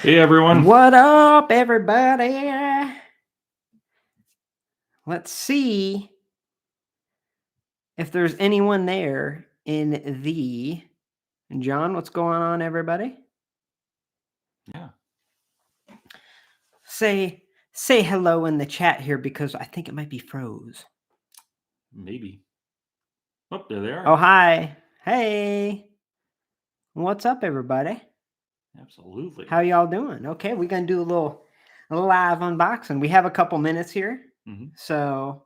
Hey, everyone. What up, everybody? Let's see if there's anyone there in the... John, what's going on, everybody? Yeah. Say hello in the chat here because I think it might be froze. Maybe. Oh, there they are. Oh, hi. Hey. What's up, everybody? Absolutely. How y'all doing? Okay, we're going to do a little live unboxing. We have a couple minutes here. Mm-hmm. So,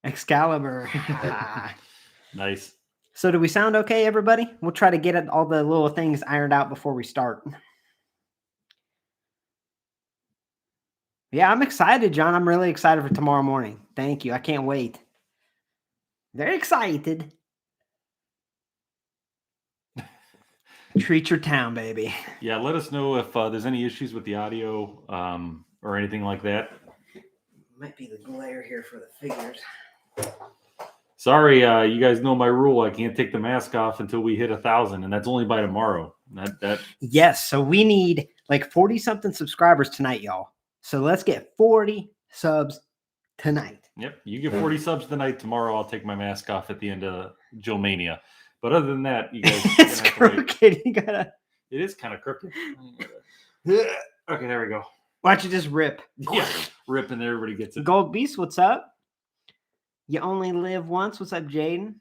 Excalibur. Nice. So do we sound okay, everybody? We'll try to get all the little things ironed out before we start. Yeah, I'm excited, John. I'm really excited for tomorrow morning. Thank you. I can't wait. Very excited. Treat your town, baby. Yeah, let us know if there's any issues with the audio or anything like that. Might be the glare here for the figures. Sorry, you guys know my rule. I can't take the mask off until we hit 1,000, and that's only by tomorrow. Yes, so we need like 40-something subscribers tonight, y'all. So let's get 40 subs tonight. Yep, you get 40 subs tonight. Tomorrow I'll take my mask off at the end of Joe Mania. But other than that, you guys... It's crooked. You gotta... It is kind of crooked. Okay, there we go. Why don't you just rip? Yeah, rip and everybody gets it. Gold Beast, what's up? You only live once. What's up, Jaden?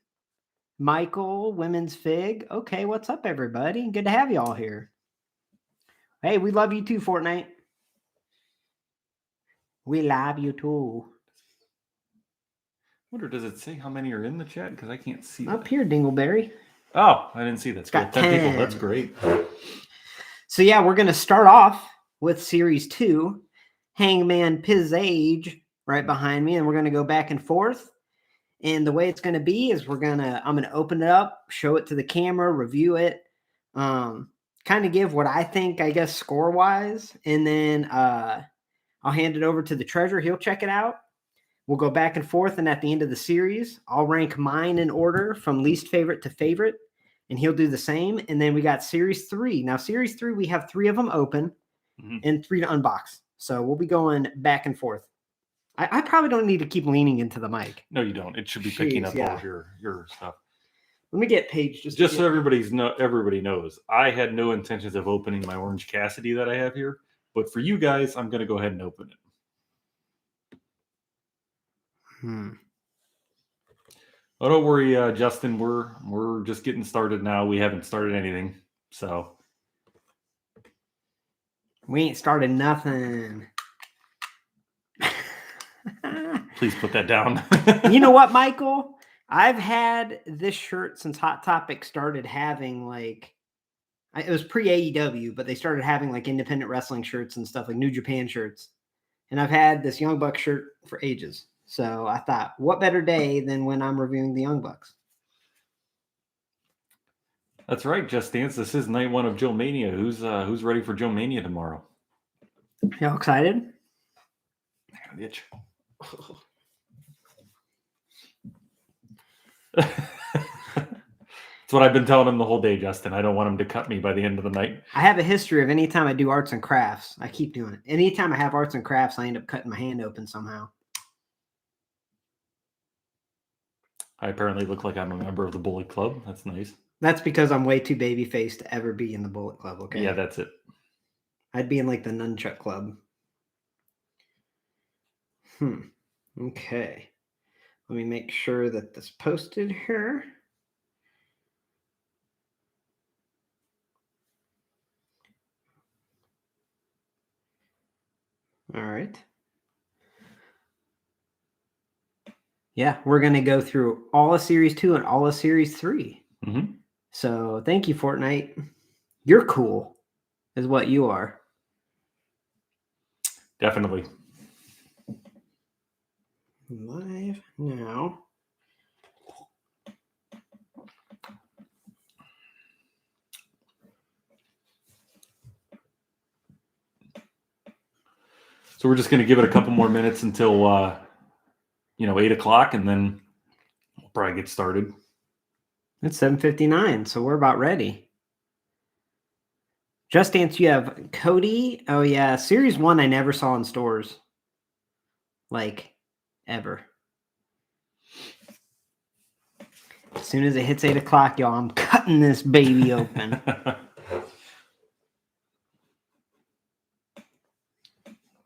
Michael, Women's Fig. Okay, what's up, everybody? Good to have you all here. Hey, we love you too, Fortnite. We love you too. I wonder, does it say how many are in the chat? Because I can't see Up here, Dingleberry. Oh, I didn't see that. It's got 10 people. That's great. So yeah, we're going to start off with Series 2. Hangman Page right behind me, and we're going to go back and forth. And the way it's going to be is I'm going to open it up, show it to the camera, review it, kind of give what I think, I guess, score-wise. And then I'll hand it over to the treasurer. He'll check it out. We'll go back and forth. And at the end of the series, I'll rank mine in order from least favorite to favorite. And he'll do the same. And then we got Series 3. Now, Series 3, we have 3 of them open and 3 to unbox. So we'll be going back and forth. I probably don't need to keep leaning into the mic. No, you don't. It should be picking up all of your stuff. Let me get Paige. Just so everybody knows, I had no intentions of opening my Orange Cassidy that I have here. But for you guys, I'm going to go ahead and open it. Oh, don't worry, Justin. We're just getting started now. We haven't started anything. So we ain't started nothing. Please put that down. You know what, Michael? I've had this shirt since Hot Topic started having it was pre-AEW, but they started having like independent wrestling shirts and stuff, like New Japan shirts. And I've had this Young Bucks shirt for ages. So I thought, what better day than when I'm reviewing the Young Bucks? That's right, Just Dance. This is night 1 of Joe Mania. Who's ready for Joe Mania tomorrow? Y'all excited? I got an itch. That's what I've been telling him the whole day, Justin. I don't want him to cut me by the end of the night. I have a history of anytime I do arts and crafts, I keep doing it. Anytime I have arts and crafts, I end up cutting my hand open somehow. I apparently look like I'm a member of the Bullet Club. That's nice. That's because I'm way too baby-faced to ever be in the Bullet Club, okay? Yeah, that's it. I'd be in like the Nunchuck Club. Okay. Let me make sure that this posted here. All right. Yeah, we're going to go through all of Series 2 and all of Series 3. Mm-hmm. So thank you, Fortnite. You're cool, is what you are. Definitely. Live now. So we're just going to give it a couple more minutes until, 8 o'clock, and then we'll probably get started. It's 7:59, so we're about ready. Just Dance, you have Cody. Oh, yeah. Series 1 I never saw in stores. Like, ever. As soon as it hits 8 o'clock, y'all, I'm cutting this baby open.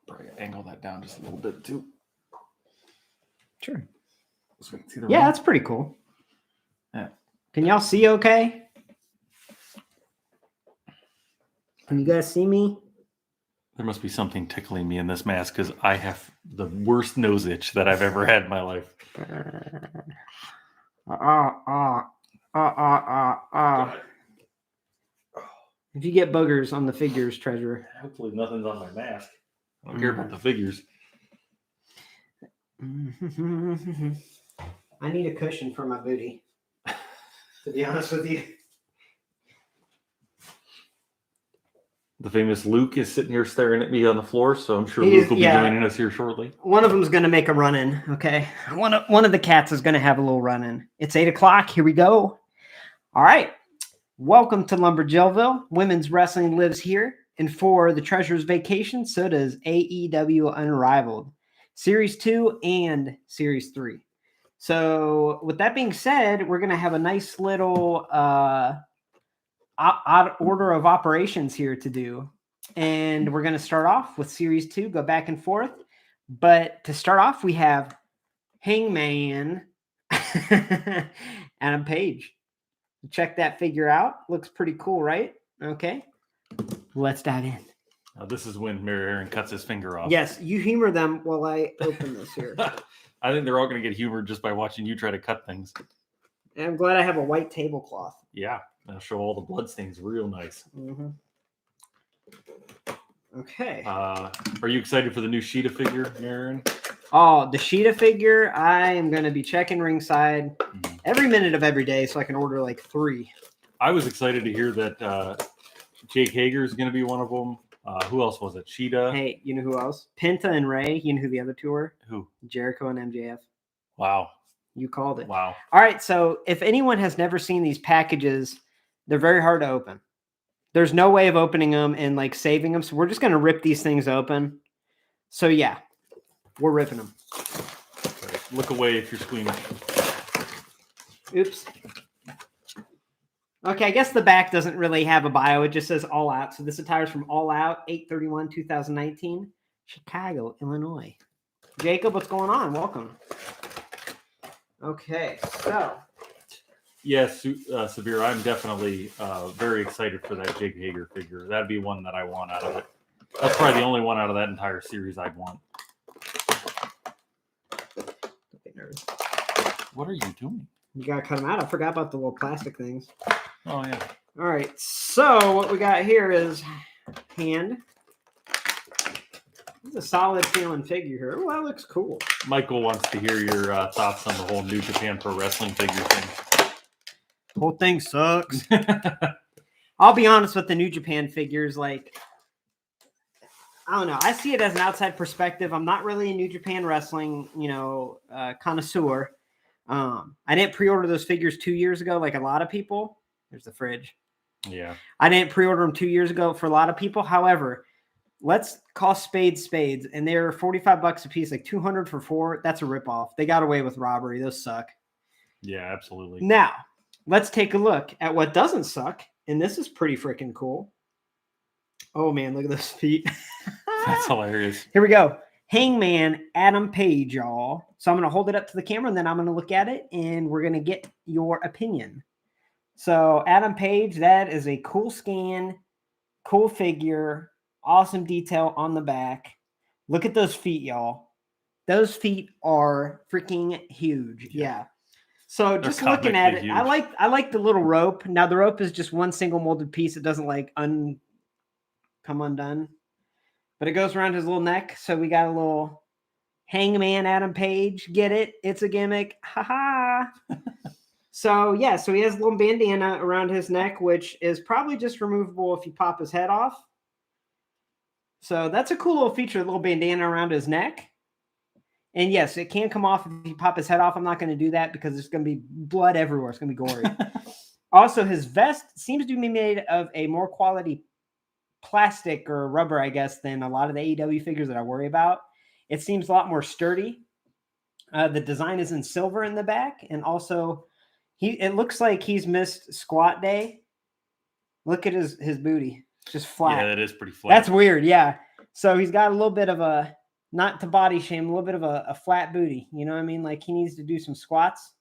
Probably angle that down just a little bit, too. Sure. So we can see the Yeah, ring. that's pretty cool. Yeah. Can y'all see okay? Can you guys see me? There must be something tickling me in this mask because I have the worst nose itch that I've ever had in my life. If you get boogers on the figures, treasure. Hopefully nothing's on my mask. I don't care about the figures. I need a cushion for my booty. To be honest with you. The famous Luke is sitting here staring at me on the floor, so I'm sure He Luke is- will be yeah. joining us here shortly. One of them's going to make a run-in, okay? One of the cats is going to have a little run-in. It's 8 o'clock. Here we go. All right. Welcome to Lumberjellville. Women's wrestling lives here. And for the Treasure's vacation, so does AEW Unrivaled. Series 2 and Series 3. So with that being said, we're going to have a nice little odd order of operations here to do. And we're going to start off with Series 2, go back and forth. But to start off, we have Hangman Adam Page. Check that figure out. Looks pretty cool, right? Okay. Let's dive in. Now, this is when Mary Aaron cuts his finger off. Yes, you humor them while I open this here. I think they're all going to get humored just by watching you try to cut things. And I'm glad I have a white tablecloth. Yeah, that'll show all the bloodstains real nice. Mm-hmm. Okay. Are you excited for the new Sheeta figure, Mary Aaron? Oh, the Sheeta figure, I am going to be checking ringside every minute of every day so I can order like 3. I was excited to hear that Jake Hager is going to be one of them. Who else was it? Sheeta? Hey, you know who else? Penta and Rey. You know who the other two were? Who? Jericho and MJF. Wow. You called it. Wow. All right, so if anyone has never seen these packages, they're very hard to open. There's no way of opening them and like saving them, so we're just going to rip these things open. So yeah, we're ripping them. Right. Look away if you're squeamish. Oops. Okay, I guess the back doesn't really have a bio. It just says All Out. So this attire is from All Out, 8/31/2019, Chicago, Illinois. Jacob, what's going on? Welcome. Okay, so. Yes, Severe, I'm definitely very excited for that Jake Hager figure. That'd be one that I want out of it. That's probably the only one out of that entire series I'd want. Don't get nervous. What are you doing? You got to cut them out. I forgot about the little plastic things. Oh, yeah. All right, so what we got here is hand. This is a solid feeling figure here. Oh, that looks cool. Michael wants to hear your thoughts on the whole New Japan Pro Wrestling figure thing. The whole thing sucks. I'll be honest with the New Japan figures. Like, I don't know. I see it as an outside perspective. I'm not really a New Japan wrestling, connoisseur. I didn't pre-order those figures 2 years ago, like a lot of people. There's the fridge. Yeah. I didn't pre-order them 2 years ago for a lot of people. However, let's call spades, and they're $45 a piece, like $200 for 4. That's a ripoff. They got away with robbery. Those suck. Yeah, absolutely. Now, let's take a look at what doesn't suck, and this is pretty freaking cool. Oh man, look at those feet. That's hilarious. Here we go. Hangman Adam Page, y'all. So I'm going to hold it up to the camera, and then I'm going to look at it, and we're going to get your opinion. So Adam Page, that is a cool scan, cool figure, awesome detail on the back. Look at those feet, y'all. Those feet are freaking huge. Yeah. So just looking at it, huge. I like the little rope. Now the rope is just one single molded piece. It doesn't like come undone, but it goes around his little neck. So we got a little Hangman Adam Page. Get it? It's a gimmick. Ha ha. So yeah, so he has a little bandana around his neck, which is probably just removable if you pop his head off. So that's a cool little feature, a little bandana around his neck. And yes, it can come off if you pop his head off. I'm not going to do that because there's going to be blood everywhere. It's going to be gory. Also, his vest seems to be made of a more quality plastic or rubber, I guess, than a lot of the AEW figures that I worry about. It seems a lot more sturdy. The design is in silver in the back, and also it looks like he's missed squat day. Look at his booty, just flat. Yeah, that is pretty flat. That's weird. Yeah. So he's got a little bit of a, not to body shame, a little bit of a flat booty. You know what I mean? Like he needs to do some squats.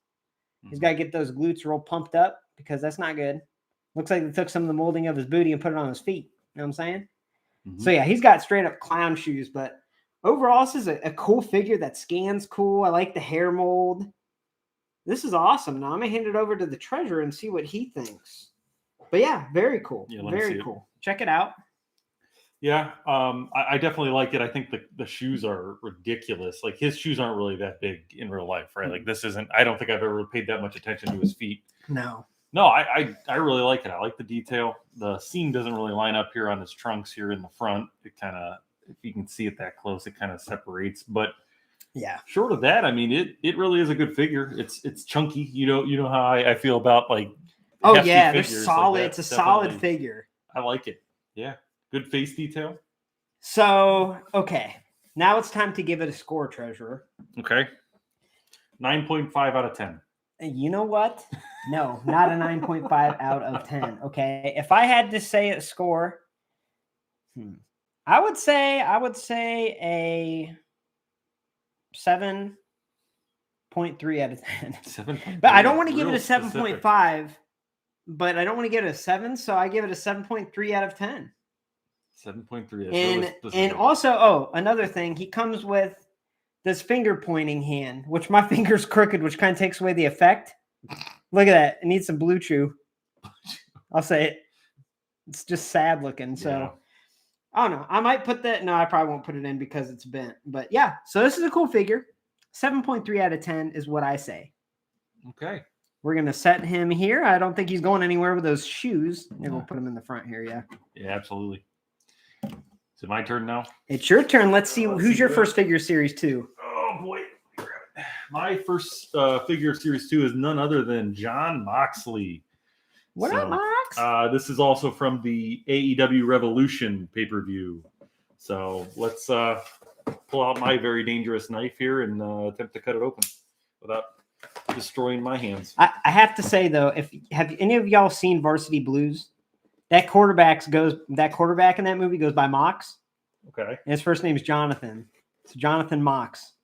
He's got to get those glutes real pumped up because that's not good. Looks like they took some of the molding of his booty and put it on his feet. You know what I'm saying? Mm-hmm. So yeah, he's got straight up clown shoes, but overall, this is a cool figure that scans cool. I like the hair mold. This is awesome. Now I'm going to hand it over to the treasurer and see what he thinks. But yeah, very cool. Yeah, very cool. Check it out. Yeah, I definitely like it. I think the shoes are ridiculous. Like his shoes aren't really that big in real life, right? Like this isn't. I don't think I've ever paid that much attention to his feet. No, I really like it. I like the detail. The seam doesn't really line up here on his trunks here in the front. It kind of, if you can see it that close, it kind of separates. But yeah, short of that, I mean, it really is a good figure. It's chunky. You know how I feel about like. Oh yeah, they're solid. Like it's a solid figure. I like it. Yeah. Good face detail. So, okay. Now it's time to give it a score, treasurer. Okay. 9.5 out of 10. You know what? No, not a 9.5 out of 10. Okay. If I had to say a score, I would say a 7.3 out of 10. 7. But I don't want to give it a 7.5, but I don't want to give it a 7, so I give it a 7.3 out of 10. 7.3. And also, another thing, he comes with this finger pointing hand, which my finger's crooked, which kind of takes away the effect. Look at that. It needs some blue chew. I'll say it. It's just sad looking. So yeah. I don't know. I might put that. No, I probably won't put it in because it's bent. But yeah, so this is a cool figure. 7.3 out of 10 is what I say. Okay. We're going to set him here. I don't think he's going anywhere with those shoes. Maybe we'll put him in the front here. Yeah. Yeah, absolutely. Is it my turn now? It's your turn. Let's see. Who's your first figure series 2? Oh, boy. My first figure series 2 is none other than Jon Moxley. What up, Mox? This is also from the AEW Revolution pay-per-view. So let's pull out my very dangerous knife here and attempt to cut it open without destroying my hands. I have to say, though, have any of y'all seen Varsity Blues? That quarterback in that movie goes by Mox. Okay. And his first name is Jonathan. It's Jonathan Mox.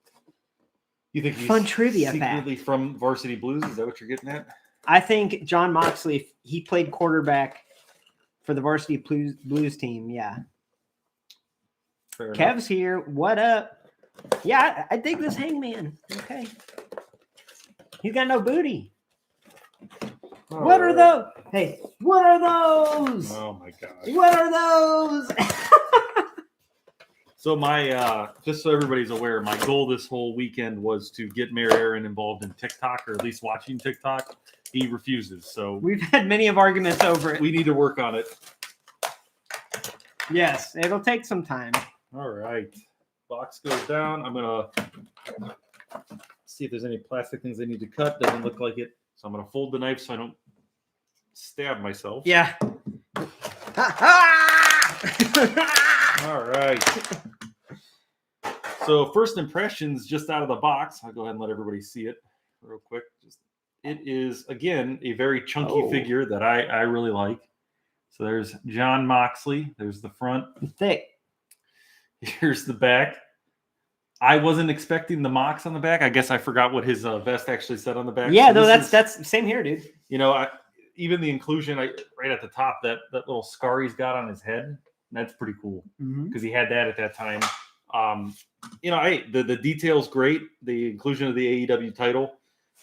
You think he's fun trivia secretly from Varsity Blues? Is that what you're getting at? I think Jon Moxley, he played quarterback for the Varsity Blues team. Yeah. Fair Kev's enough. here. What up? Yeah, I dig this Hangman. Okay. He's got no booty. What are those? Hey, what are those? Oh my God. What are those? So my, just so everybody's aware, my goal this whole weekend was to get Mayor Aaron involved in TikTok, or at least watching TikTok. He refuses. So we've had many of arguments over it. We need to work on it. Yes, it'll take some time. All right. Box goes down. I'm going to see if there's any plastic things I need to cut. Doesn't look like it. So I'm going to fold the knife so I don't stab myself. Yeah. All right. So first impressions just out of the box. I'll go ahead and let everybody see it real quick. It is, again, a very chunky figure that I really like. So there's Jon Moxley. There's the front. Thick. Here's the back. I wasn't expecting the Mox on the back. I guess I forgot what his vest actually said on the back. Yeah, so that's same here, dude. You know, even the inclusion right at the top, that little scar he's got on his head, that's pretty cool because he had that at that time. You know, the detail's great. The inclusion of the AEW title,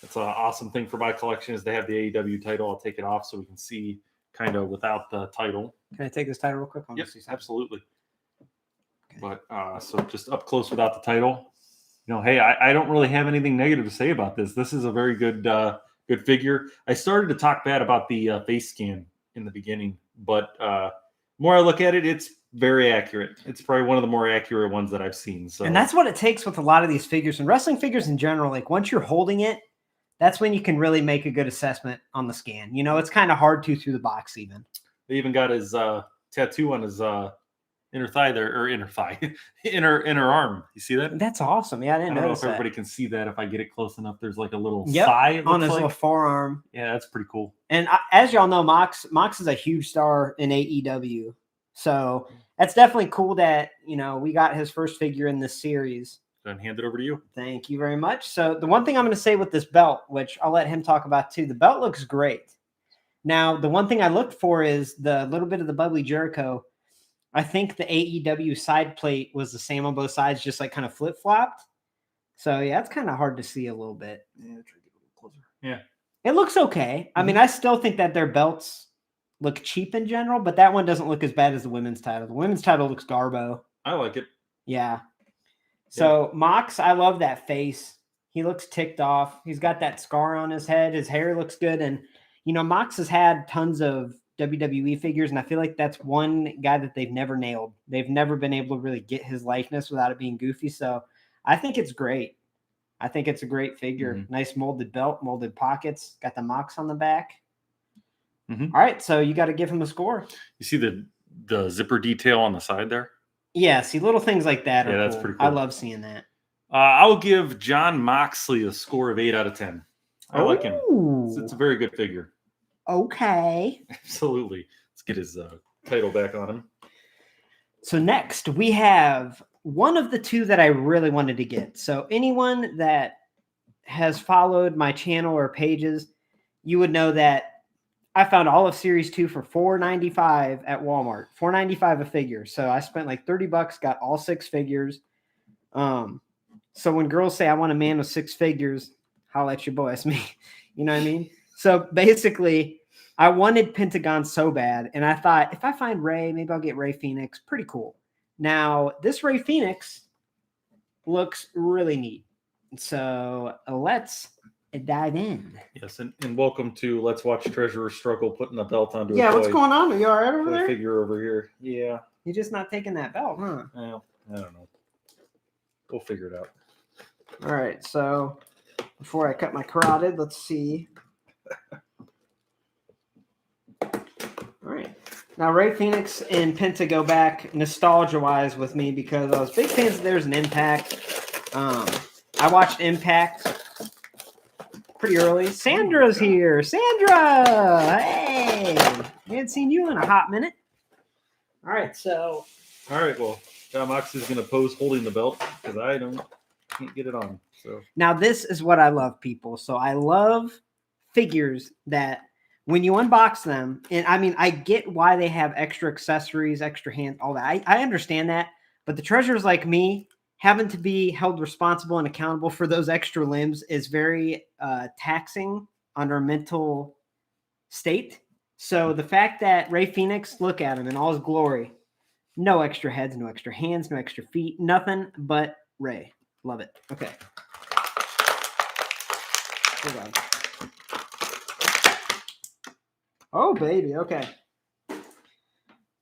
that's an awesome thing for my collection is they have the AEW title. I'll take it off so we can see kind of without the title. Can I take this title real quick? Yep, absolutely. But so just up close without the title, you know, hey, I don't really have anything negative to say about this. This is a very good figure. I started to talk bad about the face scan in the beginning, but more I look at it, it's very accurate. It's probably one of the more accurate ones that I've seen. So, and that's what it takes with a lot of these figures and wrestling figures in general. Like once you're holding it, that's when you can really make a good assessment on the scan. You know, it's kind of hard to through the box even. They even got his tattoo on his inner thigh there, or inner thigh, inner arm. You see that? That's awesome. Yeah, I I didn't don't know notice if that. everybody can see that. If I get it close enough, there's like a little Yep, thigh it on looks his like. little forearm. Yeah, that's pretty cool. And as y'all know, Mox is a huge star in AEW. So that's definitely cool that, we got his first figure in this series. Then hand it over to you. Thank you very much. So the one thing I'm going to say with this belt, which I'll let him talk about too, the belt looks great. Now, the one thing I looked for is the little bit of the bubbly Jericho. I think the AEW side plate was the same on both sides, just like kind of flip-flopped. So, yeah, it's kind of hard to see a little bit. Yeah, try to get a little closer. Yeah. It looks okay. I mean, I still think that their belts look cheap in general, but that one doesn't look as bad as the women's title. The women's title looks garbo. I like it. Yeah. So, Mox, I love that face. He looks ticked off. He's got that scar on his head. His hair looks good. And, Mox has had tons of WWE figures, and I feel like that's one guy that they've never nailed. They've never been able to really get his likeness without it being goofy. So I think it's great. I think it's a great figure. Mm-hmm. Nice molded belt, molded pockets, got the Mox on the back. Mm-hmm. All right, so you got to give him a score. You see the zipper detail on the side there? Yeah, see, little things like that are that's cool. pretty cool. I love seeing that. I'll give John Moxley a score of 8 out of 10. I like him. It's a very good figure. Okay. Absolutely. Let's get his title back on him. So next, we have one of the two that I really wanted to get. So anyone that has followed my channel or pages, you would know that I found all of Series 2 for $4.95 at Walmart. $4.95 a figure. So I spent like $30, got all 6 figures. So when girls say I want a man with 6 figures, holla at your boy. It's me. You know what I mean? So basically, I wanted Pentagon so bad, and I thought if I find Rey, maybe I'll get Rey Fenix. Pretty cool. Now, this Rey Fenix looks really neat. So let's dive in. Yes, and welcome to Let's Watch Treasurer Struggle putting a belt onto a Yeah, toy, what's going on? Are you all right over there? figure over here. Yeah. You're just not taking that belt, huh? Well, I don't know. We'll figure it out. All right, so before I cut my carotid, let's see. All right. Now, Rey Fenix and Penta go back nostalgia-wise with me because I was big fans of theirs in Impact. I watched Impact pretty early. Sandra's here. Sandra! Hey! We haven't seen you in a hot minute. All right, so... All right, well, John Moxley's going to pose holding the belt because I can't get it on. So now this is what I love, people. So I love figures that when you unbox them, and I mean, I get why they have extra accessories, extra hand, all that. I understand that, but the treasurers like me having to be held responsible and accountable for those extra limbs is very taxing on our mental state. So the fact that Rey Fenix, look at him in all his glory, no extra heads, no extra hands, no extra feet, nothing but Rey. Love it. Okay. Hold on. Oh, baby. Okay.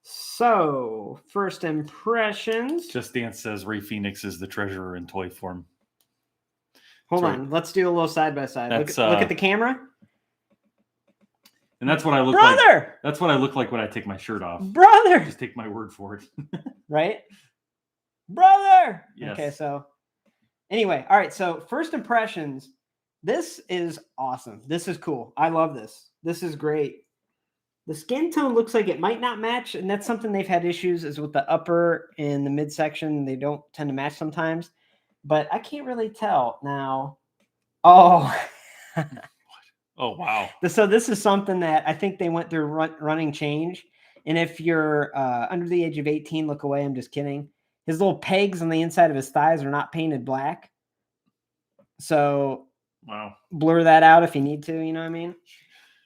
So, first impressions. Just Dance says Rey Fenix is the treasurer in toy form. Hold on. Let's do a little side by side. Look at the camera. And that's what I look Brother! like. That's what I look like when I take my shirt off. Brother! Just take my word for it. Right? Brother! Yes. Okay, so anyway, all right. So first impressions. This is awesome. This is cool. I love this. This is great. The skin tone looks like it might not match, and that's something they've had issues is with the upper and the midsection. They don't tend to match sometimes, but I can't really tell now. Oh, oh wow! So this is something that I think they went through running change. And if you're under the age of 18, look away. I'm just kidding. His little pegs on the inside of his thighs are not painted black. So wow, blur that out if you need to. You know what I mean?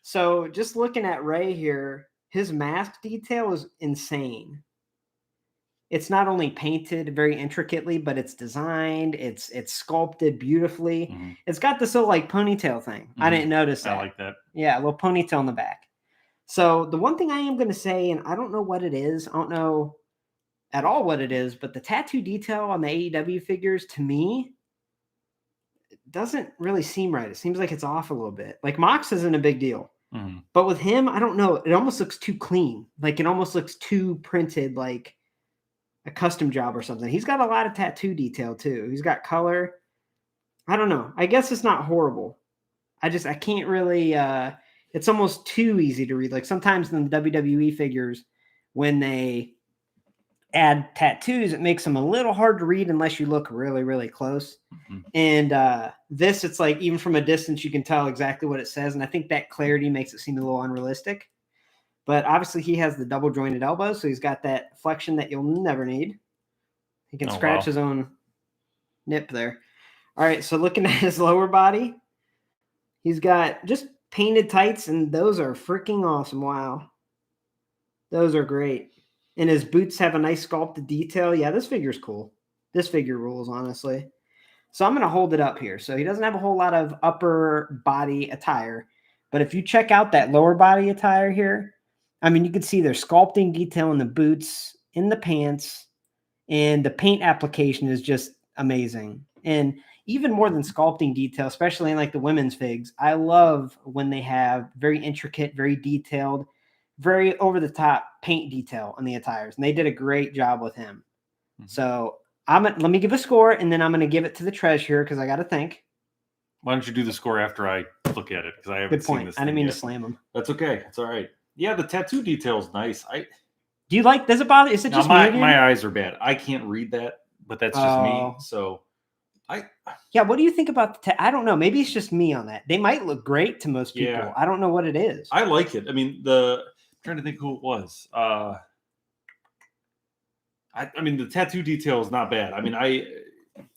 So just looking at Rey here, his mask detail is insane. It's not only painted very intricately, but it's designed. It's sculpted beautifully. Mm-hmm. It's got this little like ponytail thing. Mm-hmm. I didn't notice that. I like that. Yeah, a little ponytail in the back. So the one thing I am going to say, and I don't know what it is. I don't know at all what it is, but the tattoo detail on the AEW figures to me doesn't really seem right. It seems like it's off a little bit. Like Mox isn't a big deal. Mhm. But with him, I don't know. It almost looks too clean. Like it almost looks too printed, like a custom job or something. He's got a lot of tattoo detail too. He's got color. I don't know. I guess it's not horrible. I can't really, it's almost too easy to read. Like sometimes in the WWE figures, when they add tattoos, it makes them a little hard to read unless you look really, really close. Mhm. And this, it's like even from a distance, you can tell exactly what it says. And I think that clarity makes it seem a little unrealistic. But obviously, he has the double jointed elbow, so he's got that flexion that you'll never need. He can scratch his own nip there. All right, so looking at his lower body, he's got just painted tights, and those are freaking awesome. Wow. Those are great. And his boots have a nice sculpted detail. Yeah, this figure's cool. This figure rules, honestly. So I'm going to hold it up here. So he doesn't have a whole lot of upper body attire. But if you check out that lower body attire here, I mean, you can see there's sculpting detail in the boots, in the pants, and the paint application is just amazing. And even more than sculpting detail, especially in like the women's figs, I love when they have very intricate, very detailed, very over-the-top paint detail on the attires. And they did a great job with him. Mhm. So let me give a score, and then I'm going to give it to the treasure because I got to think. Why don't you do the score after I look at it? Because I haven't Good seen point. this. I didn't mean yet. to slam him. That's okay. It's all right. Yeah, the tattoo detail is nice. Do you like? Does it bother? Is it just my me again? my eyes are bad. I can't read that, but that's just me. So yeah. What do you think about the? I don't know. Maybe it's just me on that. They might look great to most people. Yeah. I don't know what it is. I like it. I mean, I'm trying to think who it was. I mean, the tattoo detail is not bad. I mean,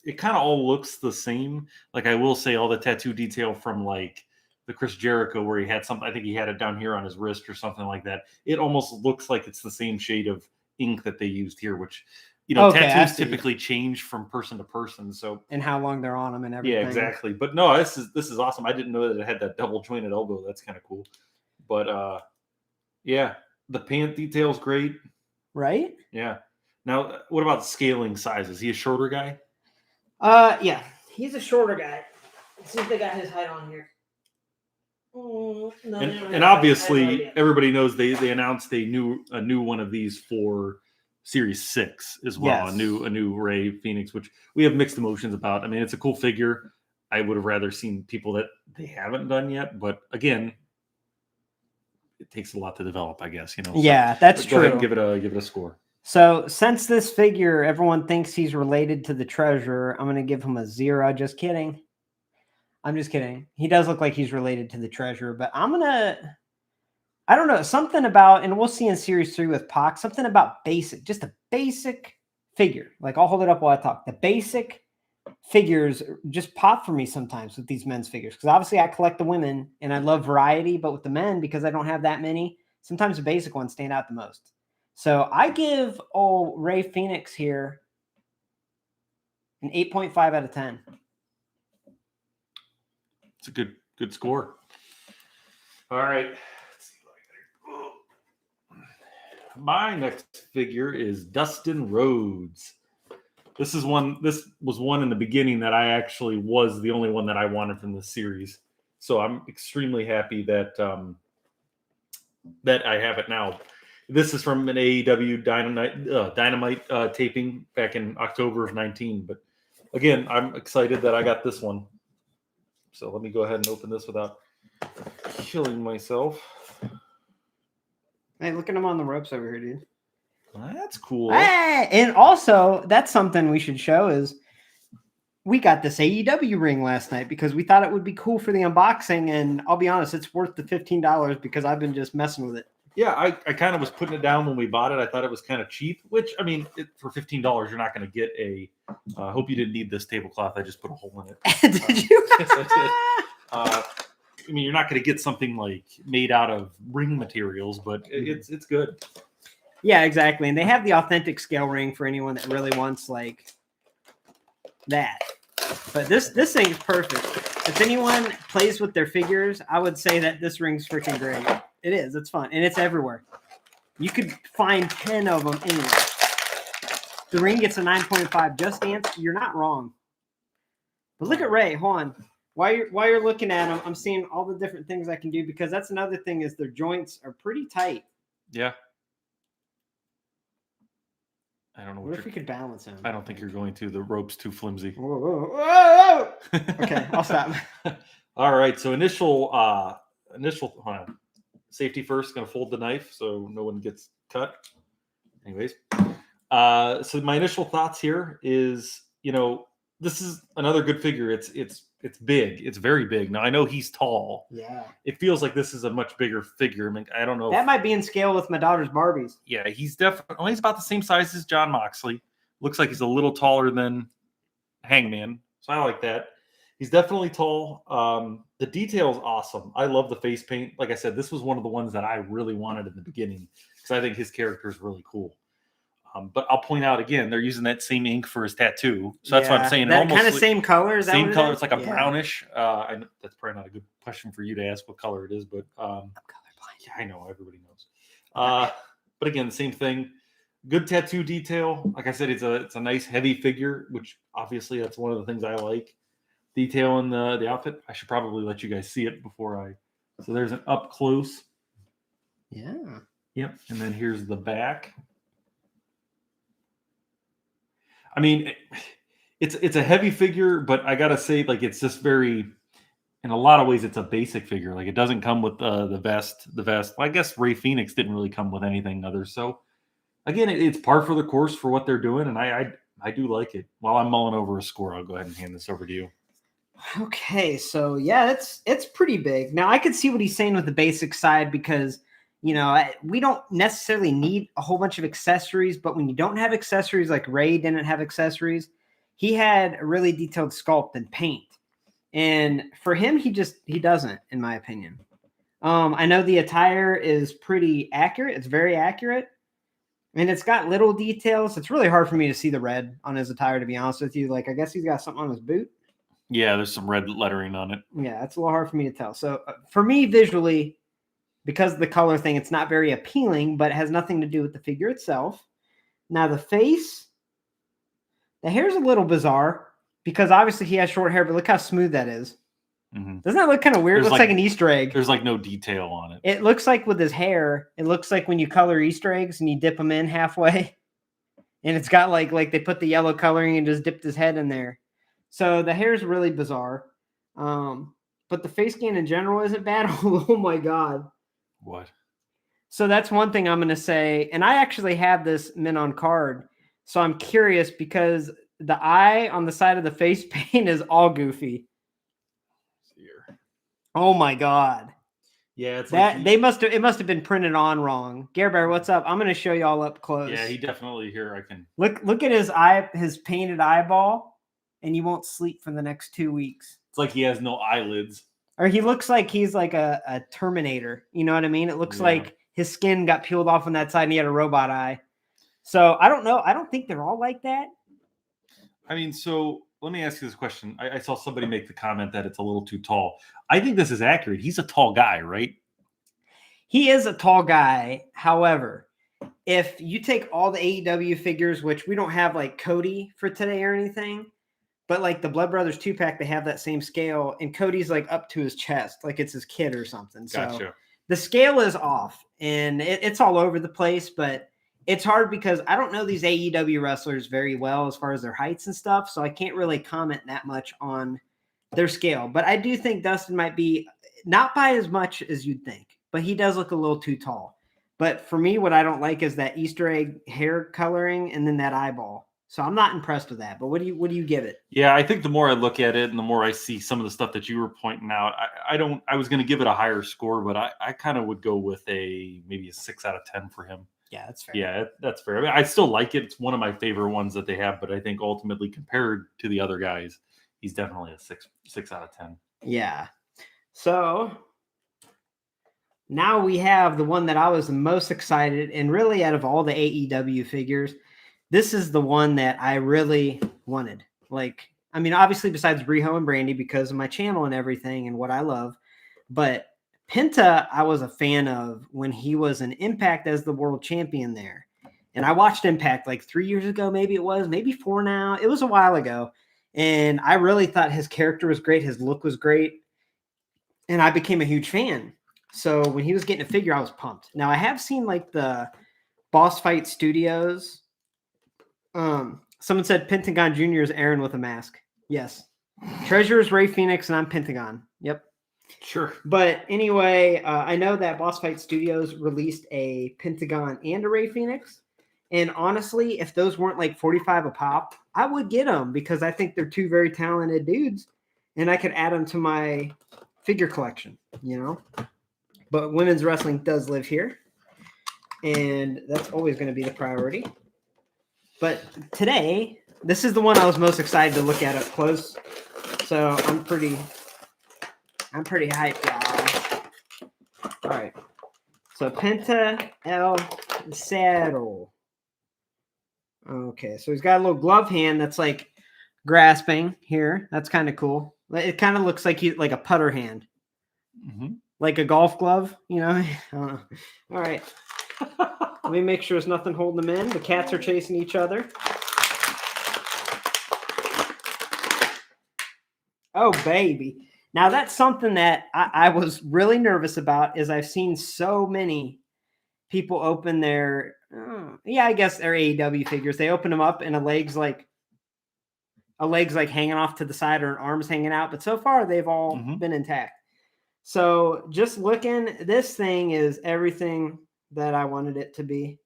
it kind of all looks the same. Like I will say, all the tattoo detail from like the Chris Jericho, where he had something. I think he had it down here on his wrist or something like that. It almost looks like it's the same shade of ink that they used here, which tattoos typically change from person to person. So and how long they're on them and everything. Yeah, exactly. But no, this is awesome. I didn't know that it had that double jointed elbow. That's kind of cool. But yeah, the pant detail's great. Right? Yeah. Now, what about scaling size? Is he a shorter guy? Yeah, he's a shorter guy. Let's see if they got his height on here. And obviously, everybody knows they announced a new one of these for Series 6 as well. Yes. A new Rey Fenix, which we have mixed emotions about. I mean, it's a cool figure. I would have rather seen people that they haven't done yet, but again, it takes a lot to develop, I guess. So, yeah, that's true. Go ahead and give it a score. So since this figure, everyone thinks he's related to the treasure, I'm going to give him a 0. Just kidding. I'm just kidding. He does look like he's related to the treasure, but I don't know, something about, and we'll see in Series 3 with Pac, something about just a basic figure. Like I'll hold it up while I talk. The basic figures just pop for me sometimes with these men's figures. Because obviously I collect the women and I love variety, but with the men, because I don't have that many, sometimes the basic ones stand out the most. So I give Rey Fenix here an 8.5 out of 10. It's a good score. All right. Let's see what I got. My next figure is Dustin Rhodes. This was one in the beginning that I actually was the only one that I wanted from the series. So I'm extremely happy that I have it now. This is from an AEW Dynamite taping back in October of 19. But again, I'm excited that I got this one. So let me go ahead and open this without killing myself. Hey, look at him on the ropes over here, dude. That's cool. Hey, and also, that's something we should show is we got this AEW ring last night because we thought it would be cool for the unboxing. And I'll be honest, it's worth the $15 because I've been just messing with it. Yeah, I kind of was putting it down when we bought it. I thought it was kind of cheap, which, I mean, for $15, you're not going to get a I hope you didn't need this tablecloth. I just put a hole in it. Did you? I mean, you're not going to get something like made out of ring materials, but it's good. Yeah, exactly. And they have the authentic scale ring for anyone that really wants like that. But this thing is perfect. If anyone plays with their figures, I would say that this ring's freaking great. It is. It's fun. And it's everywhere. You could find 10 of them anywhere. The ring gets a 9.5. Just Dance, you're not wrong. But look at Rey. Hold on. while you're looking at them, I'm seeing all the different things I can do, because that's another thing is their joints are pretty tight. Yeah. I don't know What if we could balance him? I don't think you're going to. The rope's too flimsy. Whoa, whoa, whoa. Okay, I'll stop. All right. So initial hold on. Safety first, gonna fold the knife so no one gets cut. Anyways. So my initial thoughts here is, this is another good figure. It's big. It's very big. Now I know he's tall. Yeah. It feels like this is a much bigger figure. I mean, I don't know. That might be in scale with my daughter's Barbies. Yeah, he's definitely he's about the same size as John Moxley. Looks like he's a little taller than Hangman. So I like that. He's definitely tall. The detail's awesome. I love the face paint. Like I said, this was one of the ones that I really wanted in the beginning because I think his character is really cool. But I'll point out again, they're using that same ink for his tattoo. So that's what I'm saying. That almost kind of same color. Is that same what color. it is? It's like a brownish. I know that's probably not a good question for you to ask what color it is, but I'm colorblind. yeah, I know everybody knows. But again, same thing. Good tattoo detail. Like I said, it's a nice heavy figure, which obviously that's one of the things I like. Detail in the outfit. I should probably let you guys see it before I. So there's an up close. Yeah. Yep. And then here's the back. I mean, it's a heavy figure, but I gotta say, like, it's just very. In a lot of ways, it's a basic figure. Like, it doesn't come with the vest. The vest. Well, I guess Rey Fenix didn't really come with anything other. So again, it's par for the course for what they're doing, and I do like it. While I'm mulling over a score, I'll go ahead and hand this over to you. Okay, so yeah, it's pretty big. Now I could see what he's saying with the basic side because we don't necessarily need a whole bunch of accessories, but when you don't have accessories, like Rey didn't have accessories, he had a really detailed sculpt and paint, and for him, he doesn't, in my opinion. I know the attire is pretty accurate. It's very accurate. And it's got little details. It's really hard for me to see the red on his attire, to be honest with you. Like, I guess he's got something on his boot. Yeah, there's some red lettering on it. Yeah, it's a little hard for me to tell. So for me, visually, because of the color thing, it's not very appealing, but it has nothing to do with the figure itself. Now, the face, the hair's a little bizarre because obviously he has short hair, but look how smooth that is. Mm-hmm. Doesn't that look kind of weird? It looks like an Easter egg. There's like no detail on it. It looks like with his hair, it looks like when you color Easter eggs and you dip them in halfway. And it's got like they put the yellow coloring and just dipped his head in there. So the hair is really bizarre. But the face scan in general isn't bad. Oh my God. What? So that's one thing I'm going to say. And I actually have this mint on card. So I'm curious because the eye on the side of the face paint is all goofy. Oh my God. Yeah, it's that it must have been printed on wrong. Gare Bear, what's up? I'm going to show you all up close. Yeah, he definitely here. I can look at his eye, his painted eyeball, and you won't sleep for the next 2 weeks. It's like he has no eyelids. Or he looks like he's like a Terminator. You know what I mean? It looks like his skin got peeled off on that side and he had a robot eye. So I don't know. I don't think they're all like that. I mean, so let me ask you this question. I saw somebody make the comment that it's a little too tall. I think this is accurate. He's a tall guy, right? He is a tall guy. However, if you take all the AEW figures, which we don't have like Cody for today or anything, but like the Blood Brothers 2-pack, they have that same scale, and Cody's like up to his chest, like it's his kid or something. Gotcha. So the scale is off, and it's all over the place, but it's hard because I don't know these AEW wrestlers very well as far as their heights and stuff, so I can't really comment that much on their scale. But I do think Dustin might be not by as much as you'd think, but he does look a little too tall. But for me, what I don't like is that Easter egg hair coloring and then that eyeball. So I'm not impressed with that. But what do you give it? Yeah, I think the more I look at it and the more I see some of the stuff that you were pointing out, I was going to give it a higher score, but I kind of would go with maybe a 6 out of 10 for him. Yeah, that's fair. Yeah, that's fair. I mean, I still like it. It's one of my favorite ones that they have, but I think ultimately compared to the other guys, he's definitely a 6 out of 10. Yeah. So now we have the one that I was the most excited, and really out of all the AEW figures, this is the one that I really wanted. Like, I mean, obviously besides Riho and Brandi because of my channel and everything and what I love, but Penta, I was a fan of when he was an Impact as the world champion there. And I watched Impact like 3 years ago, maybe 4 now. It was a while ago. And I really thought his character was great. His look was great. And I became a huge fan. So when he was getting a figure, I was pumped. Now I have seen like the Boss Fight Studios. Someone said Pentagon Jr. is Aaron with a mask. Yes. Treasure is Rey Fenix and I'm Pentagon. Yep. Sure. But anyway, I know that Boss Fight Studios released a Pentagon and a Rey Fenix. And honestly, if those weren't like 45 a pop, I would get them because I think they're two very talented dudes. And I could add them to my figure collection, you know. But women's wrestling does live here. And that's always going to be the priority. But today, this is the one I was most excited to look at up close. So I'm pretty hyped, y'all. All right. So Penta El Saddle. Okay, so he's got a little glove hand that's like grasping here. That's kind of cool. It kind of looks like like a putter hand, like a golf glove. You know. I don't know. All right. Let me make sure there's nothing holding them in. The cats are chasing each other. Oh, baby. Now, that's something that I was really nervous about is I've seen so many people open their, I guess their AEW figures. They open them up and a leg's like hanging off to the side or an arm's hanging out. But so far, they've all been intact. So just looking, this thing is everything that I wanted it to be.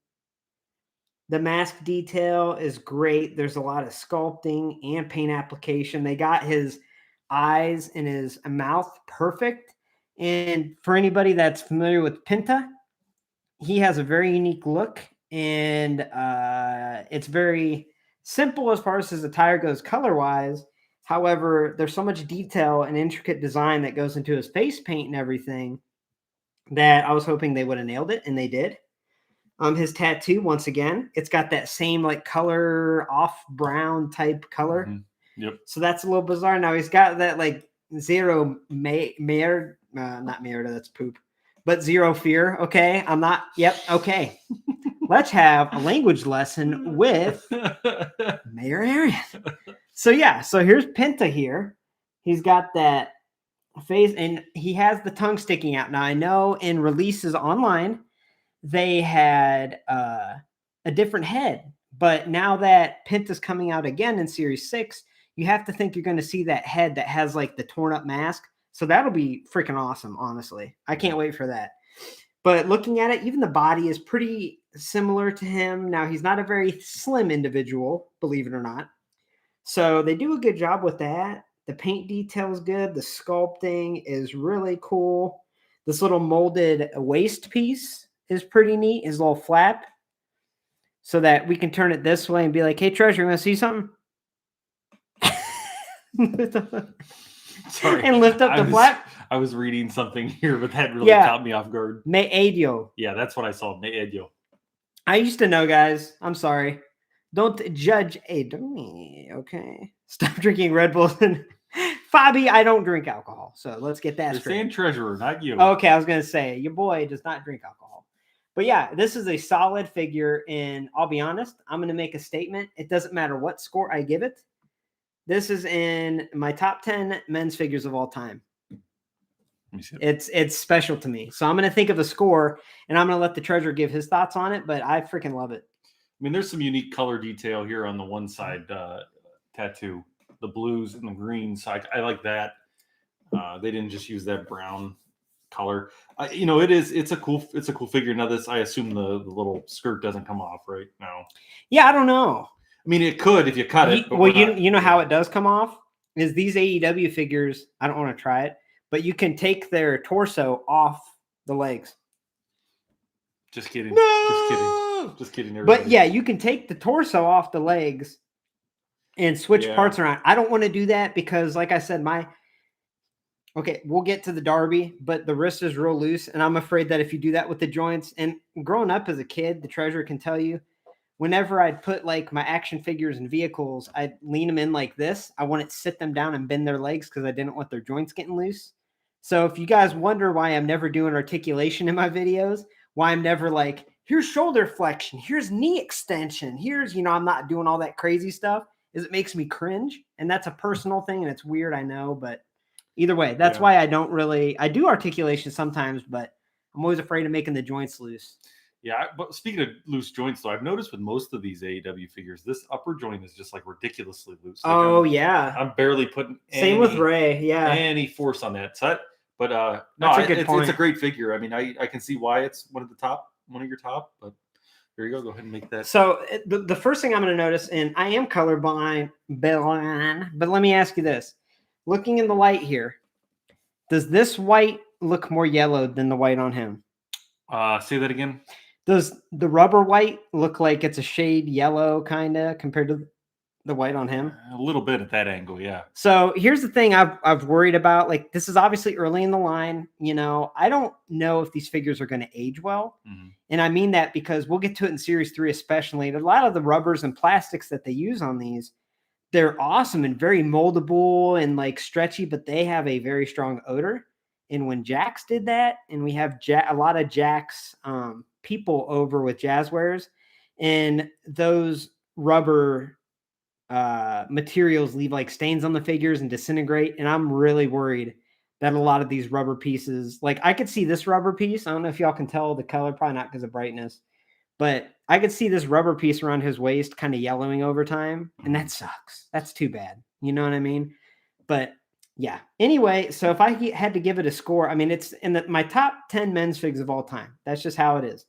The mask detail is great. There's a lot of sculpting and paint application. They got his eyes and his mouth perfect. And for anybody that's familiar with Penta, he has a very unique look. And it's very simple as far as his attire goes color-wise. However, there's so much detail and intricate design that goes into his face paint and everything that I was hoping they would have nailed it, and they did. His tattoo, once again, it's got that same like color off brown type color. Yep. So that's a little bizarre. Now he's got that like zero mayor, not Merida, that's poop, but zero fear. Okay, I'm not. Yep. Okay. Let's have a language lesson with Mayor Arian. So yeah, so here's Penta here. He's got that face and he has the tongue sticking out. Now I know in releases online they had a different head, but now that Penta's coming out again in Series 6, you have to think you're going to see that head that has like the torn up mask. So that'll be freaking awesome, honestly. I can't wait for that. But looking at it, even the body is pretty similar to him. Now he's not a very slim individual, believe it or not. So they do a good job with that. The paint detail is good. The sculpting is really cool. This little molded waist piece is pretty neat. His little flap. So that we can turn it this way and be like, hey, Treasure, you want to see something? Sorry. And lift up the flap. I was reading something here, but that really caught me off guard. Me adio. Yeah, that's what I saw. Me adio. I used to know, guys. I'm sorry. Don't judge me, okay? Stop drinking Red Bulls. And Fabi, I don't drink alcohol. So let's get that You're straight. saying Treasurer, not you. Okay, I was going to say, your boy does not drink alcohol. But yeah, this is a solid figure. And I'll be honest, I'm going to make a statement. It doesn't matter what score I give it. This is in my top 10 men's figures of all time. It's special to me. So I'm going to think of a score, and I'm going to let the Treasure give his thoughts on it, but I freaking love it. I mean, there's some unique color detail here on the one side tattoo. The blues and the greens. I like that. They didn't just use that brown color. It's a cool figure. Now this, I assume the little skirt doesn't come off right now. Yeah, I don't know. I mean, it could if you cut it. Well, you know how it does come off is these AEW figures. I don't want to try it, but you can take their torso off the legs. Just kidding. No! Just kidding. Everybody. But yeah, you can take the torso off the legs and switch parts around. I don't want to do that because, like I said, we'll get to the Darby, but the wrist is real loose, and I'm afraid that if you do that with the joints, and growing up as a kid, the Treasure can tell you, whenever I'd put like my action figures and vehicles, I'd lean them in like this. I wouldn't sit them down and bend their legs because I didn't want their joints getting loose. So if you guys wonder why I'm never doing articulation in my videos, why I'm never like, here's shoulder flexion, here's knee extension, here's, I'm not doing all that crazy stuff, is it makes me cringe. And that's a personal thing and it's weird, I know, but either way, that's why I do articulation sometimes, but I'm always afraid of making the joints loose. Yeah, but speaking of loose joints, though, I've noticed with most of these AEW figures, this upper joint is just like ridiculously loose. Like I'm barely putting same with Rey, any force on that set. But it's a great figure. I mean, I can see why it's one of your top. But there you go. Go ahead and make that. So the first thing I'm going to notice, and I am colorblind, but let me ask you this: looking in the light here, does this white look more yellow than the white on him? Say that again. Does the rubber white look like it's a shade yellow kind of compared to the white on him? A little bit at that angle, yeah. So here's the thing I've worried about. Like, this is obviously early in the line. You know, I don't know if these figures are going to age well. Mm-hmm. And I mean that because we'll get to it in Series 3 especially. A lot of the rubbers and plastics that they use on these, they're awesome and very moldable and like stretchy, but they have a very strong odor. And when Jax did that, and we have a lot of Jax people over with Jazzwares, and those rubber materials leave like stains on the figures and disintegrate. And I'm really worried that a lot of these rubber pieces, like I could see this rubber piece. I don't know if y'all can tell the color, probably not because of brightness, but I could see this rubber piece around his waist kind of yellowing over time. And that sucks. That's too bad. You know what I mean? But yeah. Anyway, so if I had to give it a score, I mean, it's in my top 10 men's figs of all time. That's just how it is.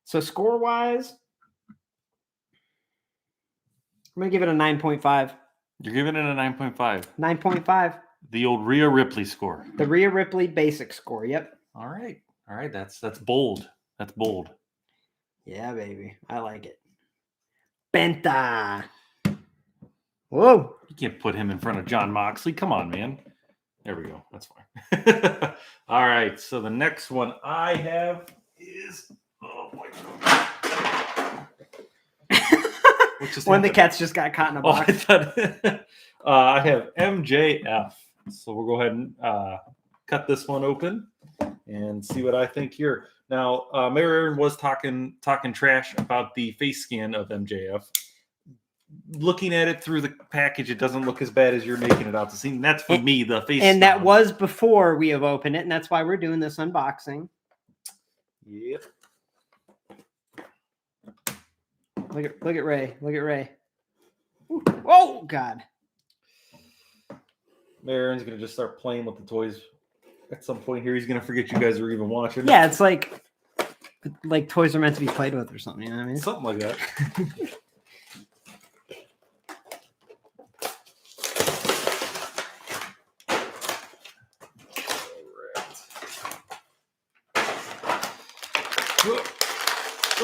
So score-wise, I'm going to give it a 9.5. You're giving it a 9.5. 9.5. The old Rhea Ripley score. The Rhea Ripley basic score. Yep. All right. That's bold. That's bold. Yeah, baby. I like it. Penta. Whoa. You can't put him in front of Jon Moxley. Come on, man. There we go. That's fine. All right. So the next one I have is... Oh, my God. When the cats just got caught in a box. I have MJF. So we'll go ahead and cut this one open and see what I think here. Now, Mary Aaron was talking trash about the face scan of MJF. Looking at it through the package, it doesn't look as bad as you're making it out to seem. That's for me, the face. And that was before we have opened it, and that's why we're doing this unboxing. Yep. Look at Rey. Look at Rey. Oh God. Aaron's gonna just start playing with the toys. At some point here, he's gonna forget you guys are even watching. Yeah, it's like toys are meant to be played with or something. You know what I mean? Something like that.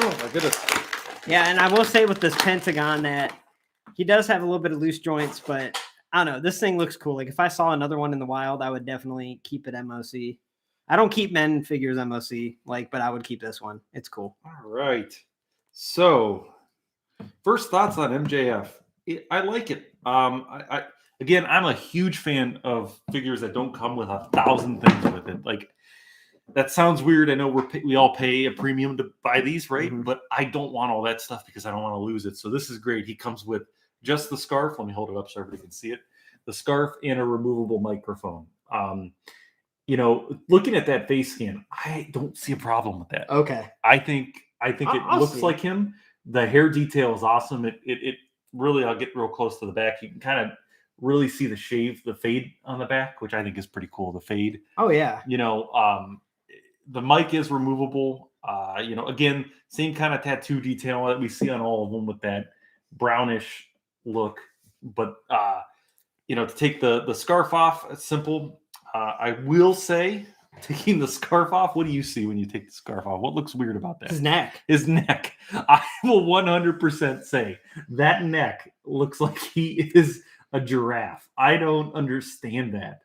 Oh my goodness. Yeah, and I will say with this Pentagon that he does have a little bit of loose joints, but I don't know. This thing looks cool. Like if I saw another one in the wild, I would definitely keep it MOC. I don't keep men figures MOC, but I would keep this one. It's cool. All right. So, first thoughts on MJF. I like it. Again, I'm a huge fan of figures that don't come with 1,000 things with it. Like, that sounds weird. I know we all pay a premium to buy these, right? Mm-hmm. But I don't want all that stuff because I don't want to lose it. So this is great. He comes with just the scarf. Let me hold it up so everybody can see it. The scarf and a removable microphone. Looking at that face scan, I don't see a problem with that. Okay. I think it looks like him. The hair detail is awesome. It really, I'll get real close to the back. You can kind of really see the fade on the back, which I think is pretty cool. The fade. Oh yeah. The mic is removable. Again, same kind of tattoo detail that we see on all of them with that brownish look. But, to take the scarf off, it's simple. I will say, taking the scarf off, what do you see when you take the scarf off? What looks weird about that? His neck. His neck. I will 100% say that neck looks like he is a giraffe. I don't understand that.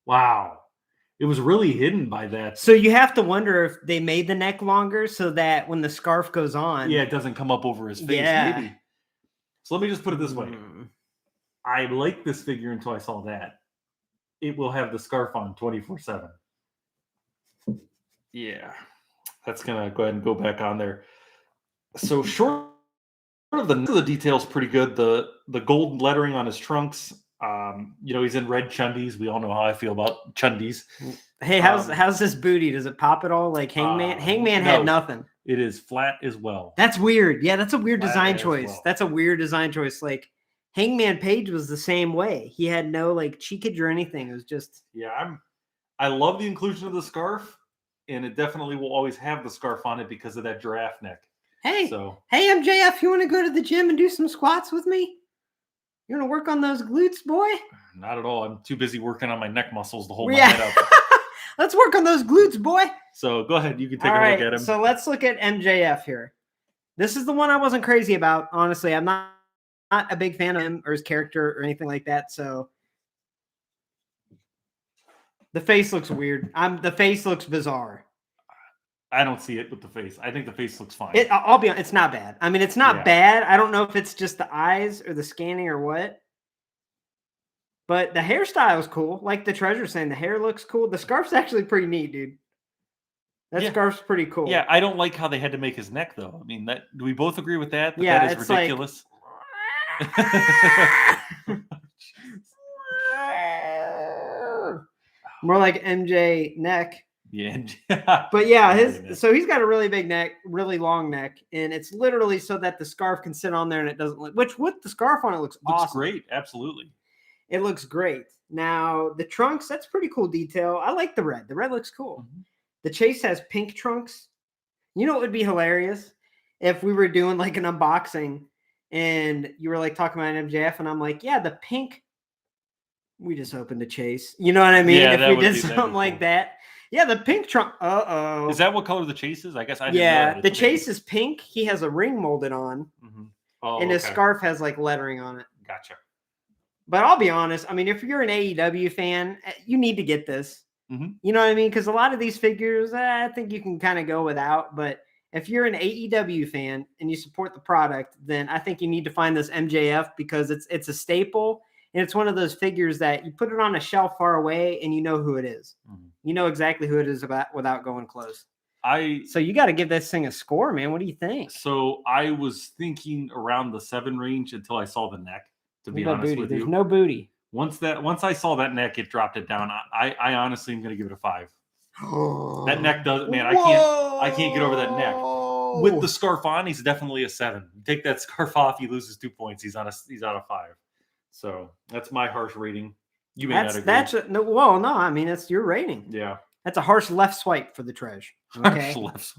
Wow. It was really hidden by that. So you have to wonder if they made the neck longer so that when the scarf goes on. Yeah, it doesn't come up over his face. Yeah. Maybe. So let me just put it this way. I liked this figure until I saw that. It will have the scarf on 24/7. Yeah. That's going to go ahead and go back on there. So shortly The detail's pretty good. The gold lettering on his trunks. He's in red chundies. We all know how I feel about chundies. Hey, how's this booty? Does it pop at all? Like Hangman? Hangman had nothing. It is flat as well. That's weird. Yeah, that's a weird design choice. Well. That's a weird design choice. Like Hangman Page was the same way. He had no like cheekage or anything. It was just I love the inclusion of the scarf, and it definitely will always have the scarf on it because of that giraffe neck. Hey, MJF, you want to go to the gym and do some squats with me? You want to work on those glutes, boy? Not at all. I'm too busy working on my neck muscles to hold my head up. Let's work on those glutes, boy. So go ahead. You can take a look at him. So let's look at MJF here. This is the one I wasn't crazy about. Honestly, I'm not a big fan of him or his character or anything like that. So the face looks weird. The face looks bizarre. I don't see it with the face. I think the face looks fine. I'll be honest, it's not bad. I mean, it's not bad. I don't know if it's just the eyes or the scanning or what. But the hairstyle is cool. Like the Treasure's saying, the hair looks cool. The scarf's actually pretty neat, dude. That scarf's pretty cool. Yeah, I don't like how they had to make his neck, though. I mean, do we both agree with that? Yeah, that is ridiculous. More like MJ neck. Yeah. But yeah, he's got a really big neck, really long neck, and it's literally so that the scarf can sit on there and it doesn't look, which with the scarf on it looks awesome. Great, absolutely. It looks great. Now, the trunks, that's pretty cool detail. I like the red. The red looks cool. Mm-hmm. The Chase has pink trunks. You know what would be hilarious? If we were doing like an unboxing and you were like talking about MJF and I'm like, yeah, the pink, we just opened the Chase. You know what I mean? Yeah, if we did something like that. Yeah, the pink trunk. Uh-oh. Is that what color the Chase is? I guess I didn't know that. The Chase is pink. He has a ring molded on. Mm-hmm. And his scarf has like lettering on it. Gotcha. But I'll be honest. I mean, if you're an AEW fan, you need to get this. Mm-hmm. You know what I mean? Because a lot of these figures, I think you can kind of go without. But if you're an AEW fan and you support the product, then I think you need to find this MJF because it's a staple. And it's one of those figures that you put it on a shelf far away and you know who it is. Mm-hmm. You know exactly who it is without going close. So you got to give this thing a score, man. What do you think? So I was thinking around the 7 range until I saw the neck, to be honest with you. There's no booty. Once I saw that neck, it dropped it down. I honestly am going to give it a 5. That neck does, man. I can't get over that neck. With the scarf on, he's definitely a 7. You take that scarf off, he loses 2 points. He's out of 5. So that's my harsh rating. You may not agree. No. I mean, that's your rating. Yeah. That's a harsh left swipe for the Treasure. Okay?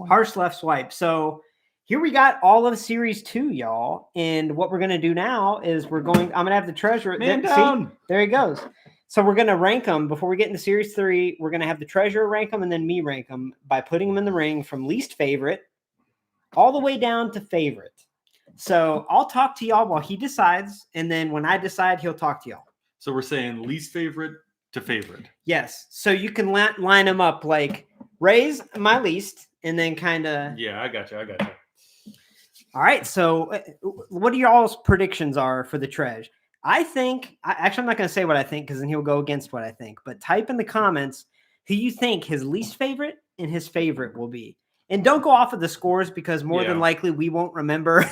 Harsh left swipe. So here we got all of Series 2, y'all. And what we're going to do now is I'm going to have the Treasure. Man down. See, there he goes. So we're going to rank them. Before we get into Series 3, we're going to have the Treasure rank them and then me rank them by putting them in the ring from least favorite all the way down to favorite. So I'll talk to y'all while he decides. And then when I decide, he'll talk to y'all. So we're saying least favorite to favorite. Yes. So you can line them up like Ray's my least and then kind of. Yeah, I got you. All right. So what are y'all's predictions are for the Treasure? I think, actually, I'm not going to say what I think because then he'll go against what I think. But type in the comments who you think his least favorite and his favorite will be. And don't go off of the scores because more than likely we won't remember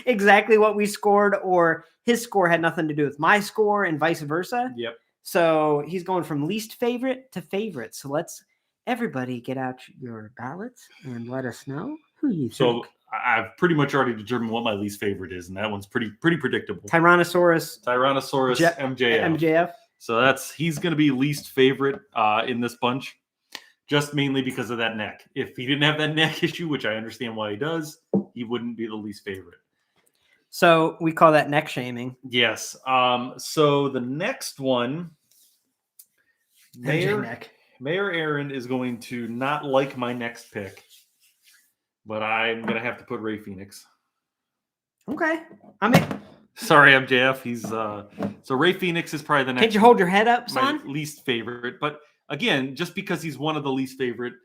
exactly what we scored or his score had nothing to do with my score and vice versa. Yep. So he's going from least favorite to favorite. So let's everybody get out your ballots and let us know who you think. So I've pretty much already determined what my least favorite is, and that one's pretty predictable. Tyrannosaurus, MJF. So he's going to be least favorite in this bunch. Just mainly because of that neck. If he didn't have that neck issue, which I understand why he does, he wouldn't be the least favorite. So we call that neck shaming. Yes. So the next one, Mayor Aaron is going to not like my next pick, but I'm going to have to put Rey Fenix. Okay. Sorry, MJF. He's so Rey Fenix is probably the next. Can't you hold your head up, son? My least favorite, but. Again, just because he's one of the least favorite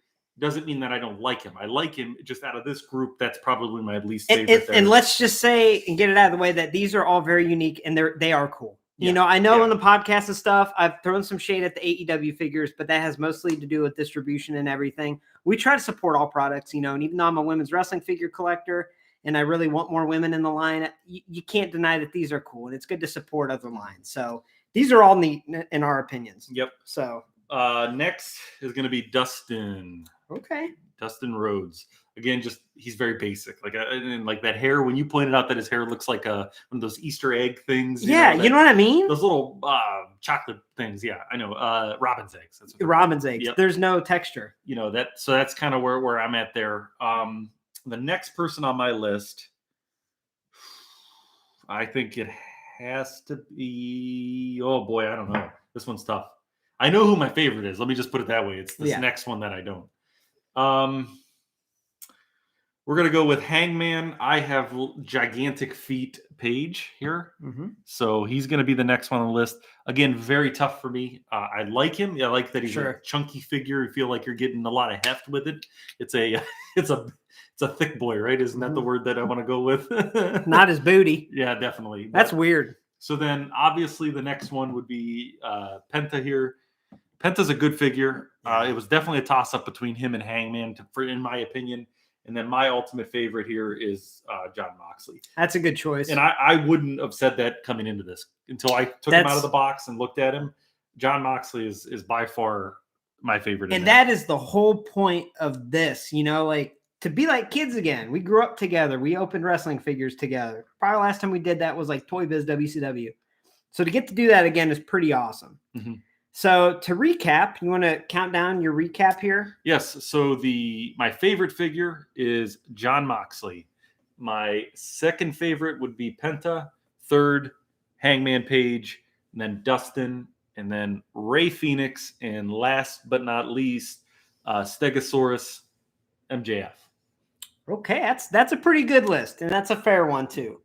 doesn't mean that I don't like him. I like him just out of this group. That's probably my least favorite. And let's just say and get it out of the way that these are all very unique and they are cool. Yeah. You know, I know on the podcast and stuff, I've thrown some shade at the AEW figures, but that has mostly to do with distribution and everything. We try to support all products, you know, and even though I'm a women's wrestling figure collector, and I really want more women in the line, you can't deny that these are cool, and it's good to support other lines. So these are all neat in our opinions. Yep. So next is going to be Dustin Rhodes. Again, just he's very basic. Like and like that hair. When you pointed out that his hair looks like one of those Easter egg things. You know what I mean? Those little chocolate things. Yeah, I know. Robin's eggs. That's Robin's eggs. Yep. There's no texture. You know that. So that's kind of where I'm at there. The next person on my list, I think it has to be. Oh boy, I don't know. This one's tough. I know who my favorite is. Let me just put it that way. It's this next one that I don't. We're going to go with Hangman. I have gigantic feet Page here. Mm-hmm. So he's going to be the next one on the list. Again, very tough for me. I like him. I like that he's a chunky figure. You feel like you're getting a lot of heft with it. It's a thick boy, right? Isn't that the word that I want to go with? Not his booty. Yeah, definitely. That's weird. So then obviously the next one would be Penta here. Penta's a good figure. It was definitely a toss-up between him and Hangman, in my opinion. And then my ultimate favorite here is Jon Moxley. That's a good choice. And I wouldn't have said that coming into this until I took him out of the box and looked at him. Jon Moxley is by far my favorite. And that is the whole point of this, like to be like kids again. We grew up together. We opened wrestling figures together. Probably last time we did that was like Toy Biz WCW. So to get to do that again is pretty awesome. Mm-hmm. So to recap, you want to count down your recap here? Yes. So my favorite figure is Jon Moxley. My second favorite would be Penta. Third, Hangman Page. And then Dustin. And then Rey Fenix. And last but not least, Stegosaurus MJF. Okay, that's a pretty good list. And that's a fair one too.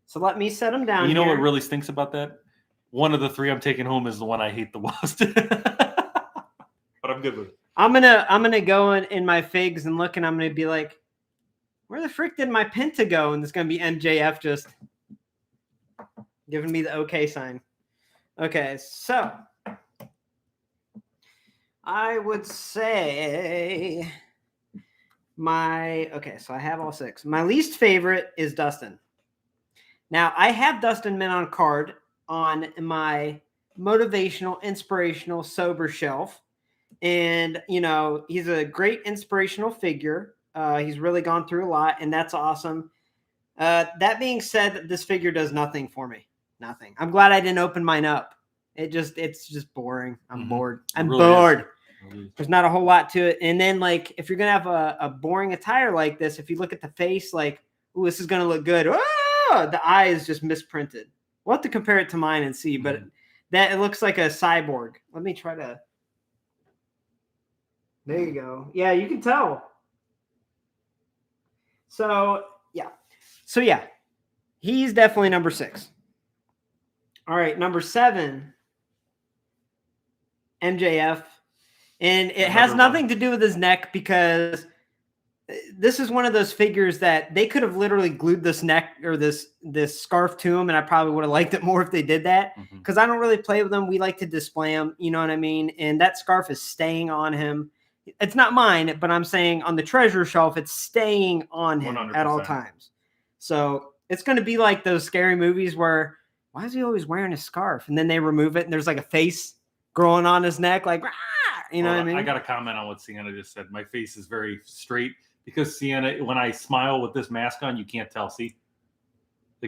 So let me set them down. You know what really stinks about that? One of the three I'm taking home is the one I hate the most. But I'm good with it. I'm gonna go in my figs and look, and I'm gonna be like, where the frick did my Penta go? And it's gonna be MJF just giving me the okay sign. Okay, so I would say so I have all six. My least favorite is Dustin. Now I have Dustin Min on card on my motivational, inspirational, sober shelf. And, he's a great inspirational figure. He's really gone through a lot, and that's awesome. That being said, this figure does nothing for me. Nothing. I'm glad I didn't open mine up. It's just boring. I'm bored. I'm bored. There's not a whole lot to it. And then, if you're going to have a boring attire like this, if you look at the face, ooh, this is going to look good. Oh, the eye is just misprinted. We'll have to compare it to mine and see, but that it looks like a cyborg. Let me try to. There you go. Yeah, you can tell. So yeah, he's definitely number 6. All right, number 7, MJF, and it has nothing to do with his neck because this is one of those figures that they could have literally glued this neck or this scarf to him, and I probably would have liked it more if they did that because I don't really play with them. We like to display them, you know what I mean? And that scarf is staying on him. It's not mine, but I'm saying on the treasure shelf, it's staying on him 100%. At all times. So it's going to be like those scary movies where, why is he always wearing a scarf? And then they remove it, and there's like a face growing on his neck, like, you know what I mean? I got to comment on what Sienna just said. My face is very straight. Because Sienna, when I smile with this mask on, you can't tell. See,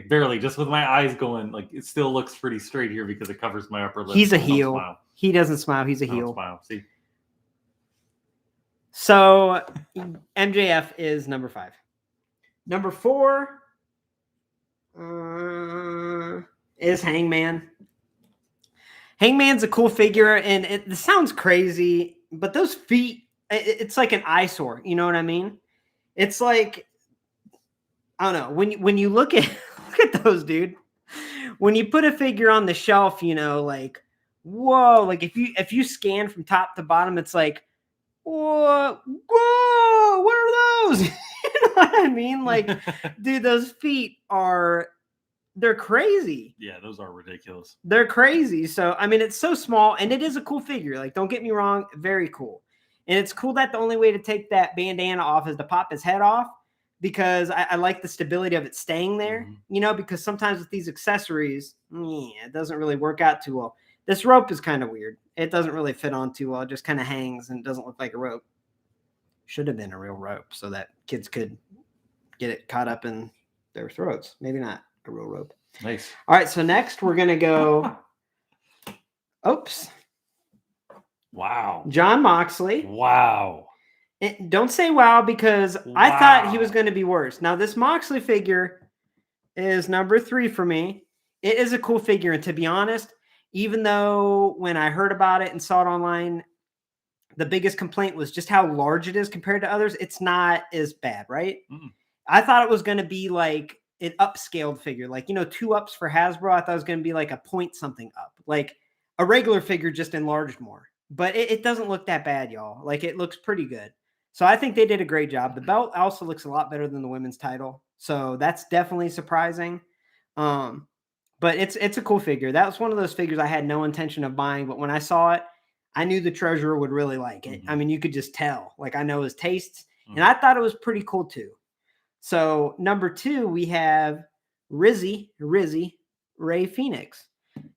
barely, just with my eyes going, it still looks pretty straight here because it covers my upper lip. He's a heel. He doesn't smile. He's a heel. Smile. See. So MJF is number 5. Number 4 is Hangman. Hangman's a cool figure, and it sounds crazy, but those feet, it's like an eyesore. You know what I mean? It's like, I don't know. When you look at those, dude, when you put a figure on the shelf, whoa, if you scan from top to bottom, it's like, whoa, what are those? You know what I mean? Dude, those feet they're crazy. Yeah, those are ridiculous. They're crazy. So, I mean, it's so small, and it is a cool figure. Don't get me wrong, very cool. And it's cool that the only way to take that bandana off is to pop his head off. because I like the stability of it staying there, because sometimes with these accessories, it doesn't really work out too well. This rope is kind of weird. It doesn't really fit on too well. It just kind of hangs and doesn't look like a rope. Should have been a real rope so that kids could get it caught up in their throats. Maybe not a real rope. Nice. All right, so next we're going to go... Oops. Wow. Jon Moxley. Wow. Don't say wow because I thought he was going to be worse. Now, this Moxley figure is number 3 for me. It is a cool figure. And to be honest, even though when I heard about it and saw it online, the biggest complaint was just how large it is compared to others. It's not as bad, right? I thought it was going to be like an upscaled figure. Like, 2 ups for Hasbro. I thought it was going to be like a point something up. Like a regular figure just enlarged more. But it doesn't look that bad, y'all. Like, it looks pretty good. So I think they did a great job. The belt also looks a lot better than the women's title. So that's definitely surprising. But it's a cool figure. That was one of those figures I had no intention of buying. But when I saw it, I knew the treasurer would really like it. I mean, you could just tell. Like, I know his tastes. And I thought it was pretty cool, too. So number 2, we have Rey Fenix.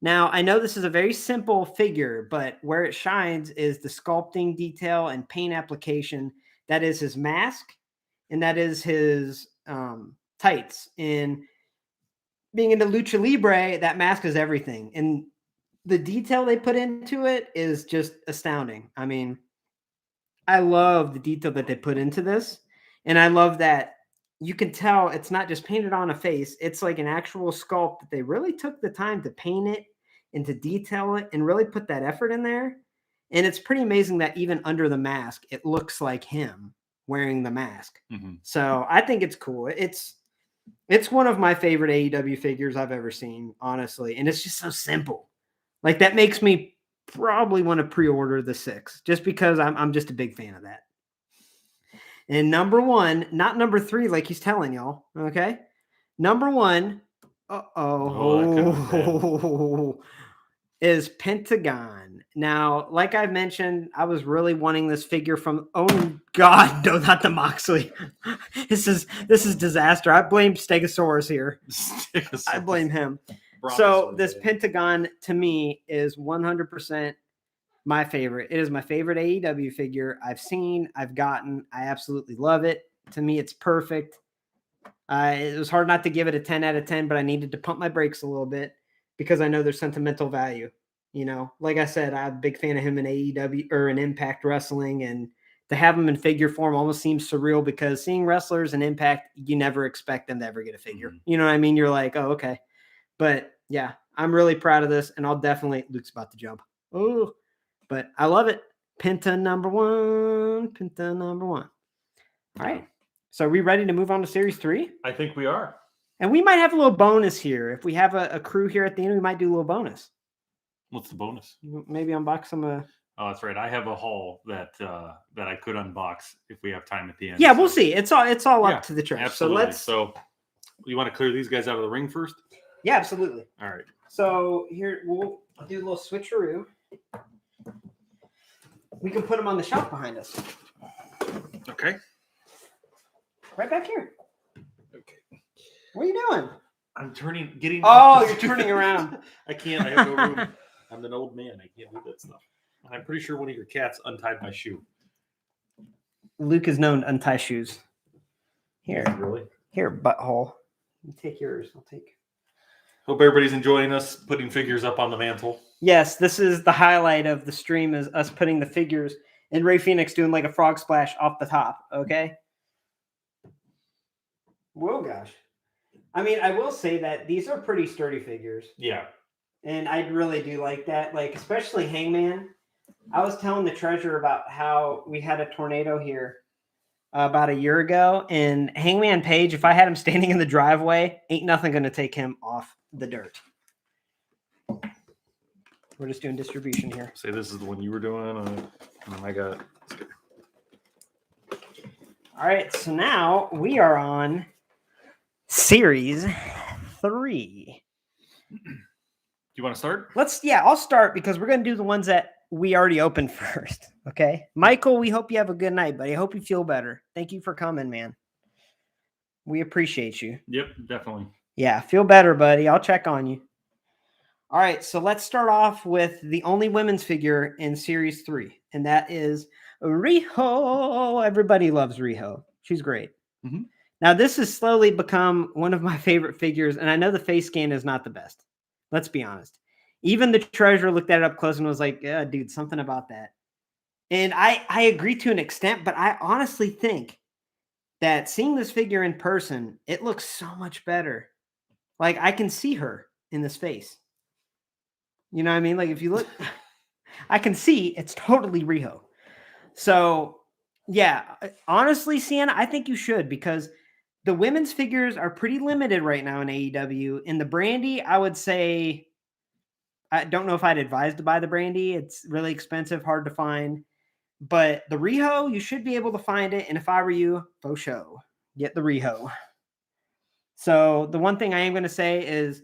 Now, I know this is a very simple figure, but where it shines is the sculpting detail and paint application. That is his mask, and that is his tights. And being into Lucha Libre, that mask is everything. And the detail they put into it is just astounding. I mean, I love the detail that they put into this. And I love that you can tell it's not just painted on a face. It's like an actual sculpt that they really took the time to paint it and to detail it and really put that effort in there. And it's pretty amazing that even under the mask, it looks like him wearing the mask. So I think it's cool. It's one of my favorite AEW figures I've ever seen, honestly. And it's just so simple. Like, that makes me probably want to pre-order the 6 just because I'm just a big fan of that. And number 1, not number 3, like he's telling y'all. Okay. Number 1. Is Pentagon. Now, like I mentioned, I was really wanting this figure from, oh God, no, not the Moxley. This is disaster. I blame Stegosaurus here. I blame him. So this Pentagon to me is 100% my favorite. It is my favorite AEW figure I've seen, I've gotten. I absolutely love it. To me, it's perfect. It was hard not to give it a 10 out of 10, but I needed to pump my brakes a little bit because I know there's sentimental value. Like I said, I'm a big fan of him in AEW or in Impact Wrestling, and to have him in figure form almost seems surreal because seeing wrestlers in Impact, you never expect them to ever get a figure. You know what I mean? You're like, oh, okay. But yeah, I'm really proud of this, and I'll definitely, Luke's about to jump. Oh, but I love it. Penta number 1. All right. So are we ready to move on to Series 3? I think we are. And we might have a little bonus here. If we have a crew here at the end, we might do a little bonus. What's the bonus? Maybe unbox some. Oh, that's right. I have a haul that I could unbox if we have time at the end. Yeah, we'll see. It's all up to the trash. Absolutely. So you want to clear these guys out of the ring first? Yeah, absolutely. All right. So here we'll do a little switcheroo. We can put them on the shelf behind us. Okay. Right back here. Okay. What are you doing? I'm getting. Oh, you're turning around. I can't. I have no room. I'm an old man. I can't do that stuff. And I'm pretty sure one of your cats untied my shoe. Luke is known to untie shoes. Here. Really? Here, butthole. You take yours. I'll take. Hope everybody's enjoying us putting figures up on the mantle. Yes, this is the highlight of the stream is us putting the figures and Rey Fenix doing like a frog splash off the top. Okay. Whoa, gosh. I mean, I will say that these are pretty sturdy figures. Yeah. And I really do like that. Like, especially Hangman. I was telling the treasurer about how we had a tornado here about a year ago. And Hangman Page, if I had him standing in the driveway, ain't nothing going to take him off the dirt. We're just doing distribution here. Say this is the one you were doing. I got. All right. So now we are on Series 3. Do you want to start? I'll start because we're going to do the ones that we already opened first. Okay. Michael, we hope you have a good night, buddy. I hope you feel better. Thank you for coming, man. We appreciate you. Yep, definitely. Yeah, feel better, buddy. I'll check on you. All right, so let's start off with the only women's figure in Series 3, and that is Riho. Everybody loves Riho. She's great. Mm-hmm. Now, this has slowly become one of my favorite figures, and I know the face scan is not the best. Let's be honest. Even the treasurer looked at it up close and was like, yeah, dude, something about that. And I agree to an extent, but I honestly think that seeing this figure in person, it looks so much better. Like, I can see her in this face. You know what I mean? Like, if you look, I can see it's totally Riho. So, yeah, honestly, Sienna, I think you should, because the women's figures are pretty limited right now in AEW. In the Brandi, I would say, I don't know if I'd advise to buy the Brandi. It's really expensive, hard to find. But the Riho, you should be able to find it. And if I were you, faux show, get the Riho. So the one thing I am going to say is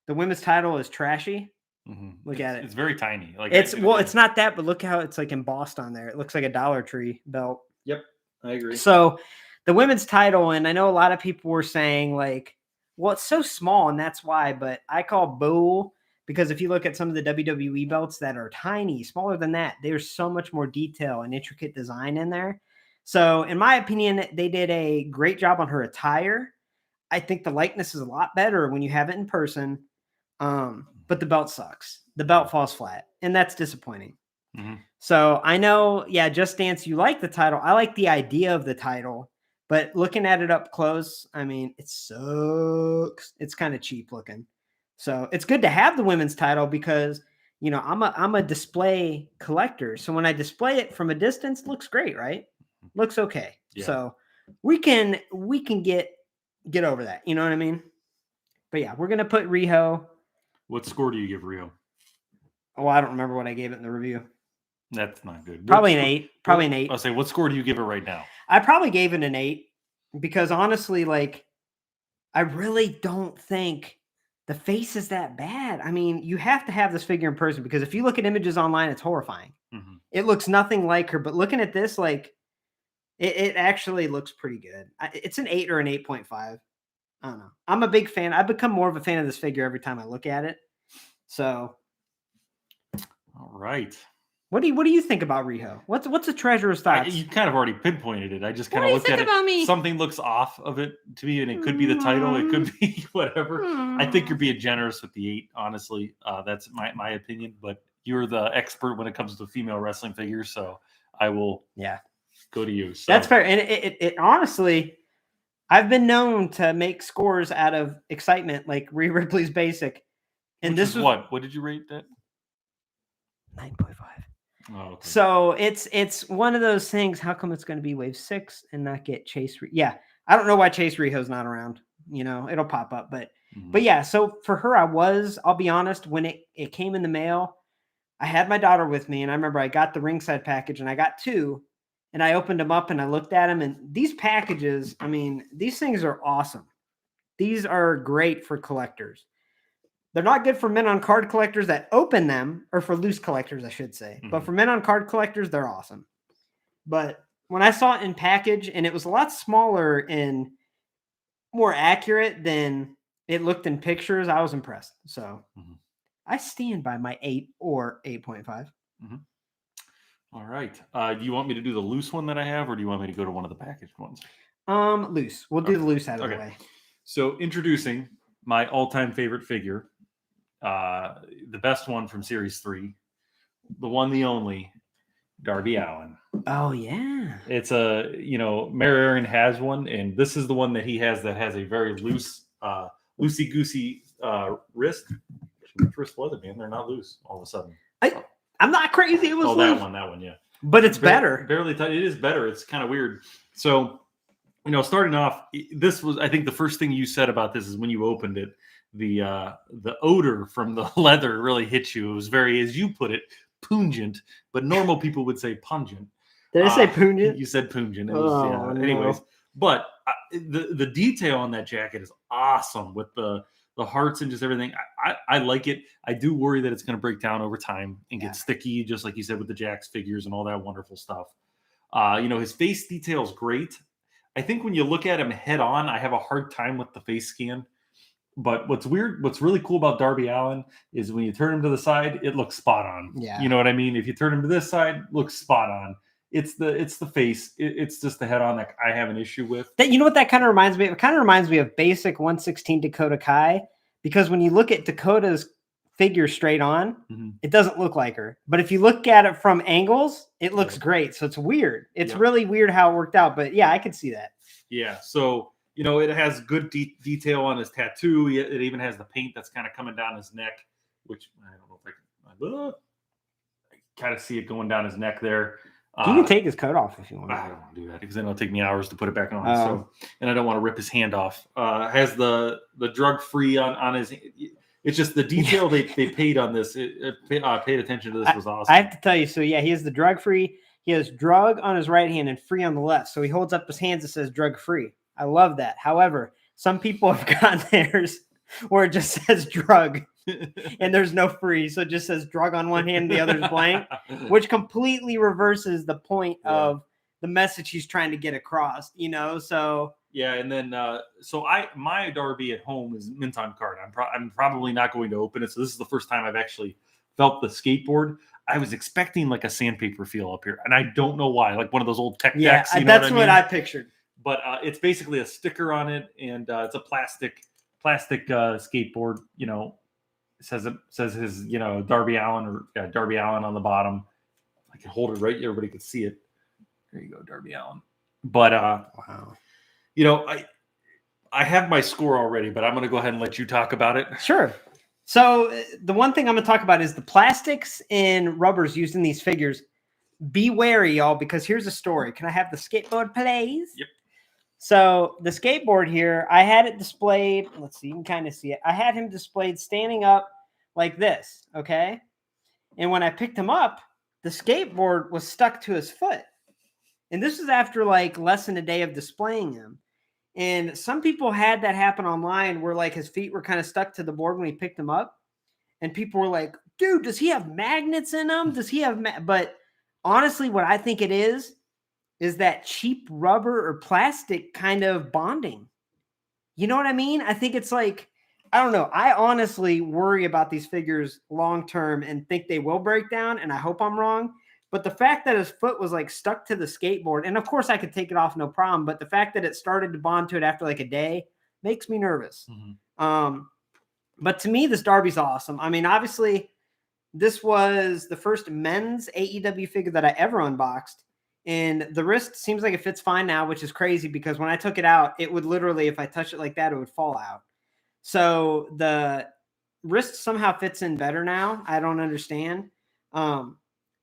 the women's title is trashy. Mm-hmm. Look at it. It's very tiny. Like it's not that, but look how it's like embossed on there. It looks like a Dollar Tree belt. Yep, I agree. So the women's title, and I know a lot of people were saying like, well, it's so small and that's why, but I call bull, because if you look at some of the WWE belts that are tiny, smaller than that, there's so much more detail and intricate design in there. So in my opinion, they did a great job on her attire. I think the likeness is a lot better when you have it in person. But the belt sucks. The belt falls flat, and that's disappointing. Mm-hmm. So I know, yeah, Just Dance, you like the title. I like the idea of the title, but looking at it up close, I mean, it sucks. It's kind of cheap looking. So it's good to have the women's title because, you know, I'm a display collector. So when I display it from a distance, it looks great, right? Looks okay. Yeah. So we can get over that. You know what I mean? But yeah, we're gonna put Riho. What score do you give Riho? Oh, I don't remember what I gave it in the review. That's not good. Probably an 8. Probably an 8. I'll say, what score do you give it right now? I probably gave it an 8 because honestly, like, I really don't think the face is that bad. I mean, you have to have this figure in person because if you look at images online, it's horrifying. Mm-hmm. It looks nothing like her, but looking at this, like, it actually looks pretty good. It's an 8 or an 8.5. I don't know. I'm a big fan. I've become more of a fan of this figure every time I look at it. So, all right. What do you think about Riho? What's the treasurer's thoughts? You kind of already pinpointed it. I just kind of looked at it. Me? Something looks off of it to me, and it could be the title. It could be whatever. I think you're being generous with the 8. Honestly, that's my opinion. But you're the expert when it comes to female wrestling figures, so I will go to you. So. That's fair. And it honestly. I've been known to make scores out of excitement, like Rhea Ripley's basic. And which this is was what? What did you rate that? 9.5. Oh, okay. So it's one of those things. How come it's going to be wave 6 and not get Chase? I don't know why Chase Riho's not around. You know, it'll pop up, but yeah. So for her, I'll be honest, when it came in the mail, I had my daughter with me, and I remember I got the ringside package, and I got 2. And I opened them up and I looked at them, and these packages, I mean, these things are awesome. These are great for collectors. They're not good for men on card collectors that open them, or for loose collectors, I should say. Mm-hmm. But for men on card collectors, they're awesome. But when I saw it in package, and it was a lot smaller and more accurate than it looked in pictures, I was impressed. So I stand by my 8 or 8.5. Mm-hmm. All right. Do you want me to do the loose one that I have, or do you want me to go to one of the packaged ones? Loose. We'll do the loose out of the way. So introducing my all-time favorite figure, the best one from Series 3, the one, the only, Darby Allin. Oh, yeah. It's Mary Aaron has one, and this is the one that he has that has a very loose, loosey-goosey wrist. Which wrist was it, man? They're not loose all of a sudden. I'm not crazy. It was loose. That one, yeah. But it's better. Barely tight. It is better. It's kind of weird. So, starting off, this was, I think, the first thing you said about this is when you opened it, the odor from the leather really hit you. It was very, as you put it, pungent, but normal people would say pungent. Did I say pungent? You said pungent. It was, anyways, but the detail on that jacket is awesome with the hearts and just everything. I like it. I do worry that it's going to break down over time and get sticky, just like you said with the Jax figures and all that wonderful stuff. His face detail is great. I think when you look at him head on, I have a hard time with the face scan. But what's really cool about Darby Allin is when you turn him to the side, it looks spot on. Yeah. You know what I mean? If you turn him to this side, looks spot on. It's the face. It's just the head on that I have an issue with. That, you know what that kind of reminds me of? It kind of reminds me of basic 116 Dakota Kai, because when you look at Dakota's figure straight on, it doesn't look like her. But if you look at it from angles, it looks great. So it's weird. It's really weird how it worked out. But yeah, I could see that. Yeah. So, you know, it has good detail on his tattoo. It even has the paint that's kind of coming down his neck, which I don't know if I kind of see it going down his neck there. You can take his coat off if you want. I don't want to do that because then it'll take me hours to put it back on. So, and I don't want to rip his hand off. Has the drug free on his. It's just the detail they paid on this. Paid attention to this was awesome. I have to tell you. So yeah, he has the drug free. He has drug on his right hand and free on the left. So he holds up his hands and says drug free. I love that. However, some people have gotten theirs where it just says drug and there's no free. So it just says drug on one hand, the other's blank, which completely reverses the point of the message he's trying to get across, you know? So yeah. And then, my Darby at home is mint on card. I'm probably not going to open it. So this is the first time I've actually felt the skateboard. I was expecting like a sandpaper feel up here, and I don't know why, like one of those old tech decks. Yeah, that's what I pictured. But it's basically a sticker on it, and it's a plastic skateboard. You know, says his Darby Allin Darby Allin on the bottom. I can hold it right here, everybody could see it. There you go, Darby Allin. But wow, you know, I have my score already, but I'm going to go ahead and let you talk about it. Sure. So the one thing I'm going to talk about is the plastics and rubbers used in these figures. Be wary, y'all, because here's a story. Can I have the skateboard, please? Yep. So the skateboard here, I had it displayed. Let's see, you can kind of see it. I had him displayed standing up like this, okay? And when I picked him up, the skateboard was stuck to his foot. And this was after like less than a day of displaying him. And some people had that happen online where like his feet were kind of stuck to the board when he picked them up. And people were like, dude, does he have magnets in him? Does he have but honestly, what I think it is that cheap rubber or plastic kind of bonding. You know what I mean? I think it's like, I don't know. I honestly worry about these figures long-term and think they will break down. And I hope I'm wrong. But the fact that his foot was like stuck to the skateboard, and of course I could take it off, no problem. But the fact that it started to bond to it after like a day makes me nervous. But to me, this Darby's awesome. I mean, obviously, this was the first men's AEW figure that I ever unboxed. And the wrist seems like it fits fine now, which is crazy because when I took it out, it would literally, if I touch it like that, it would fall out. So the wrist somehow fits in better now. I don't understand.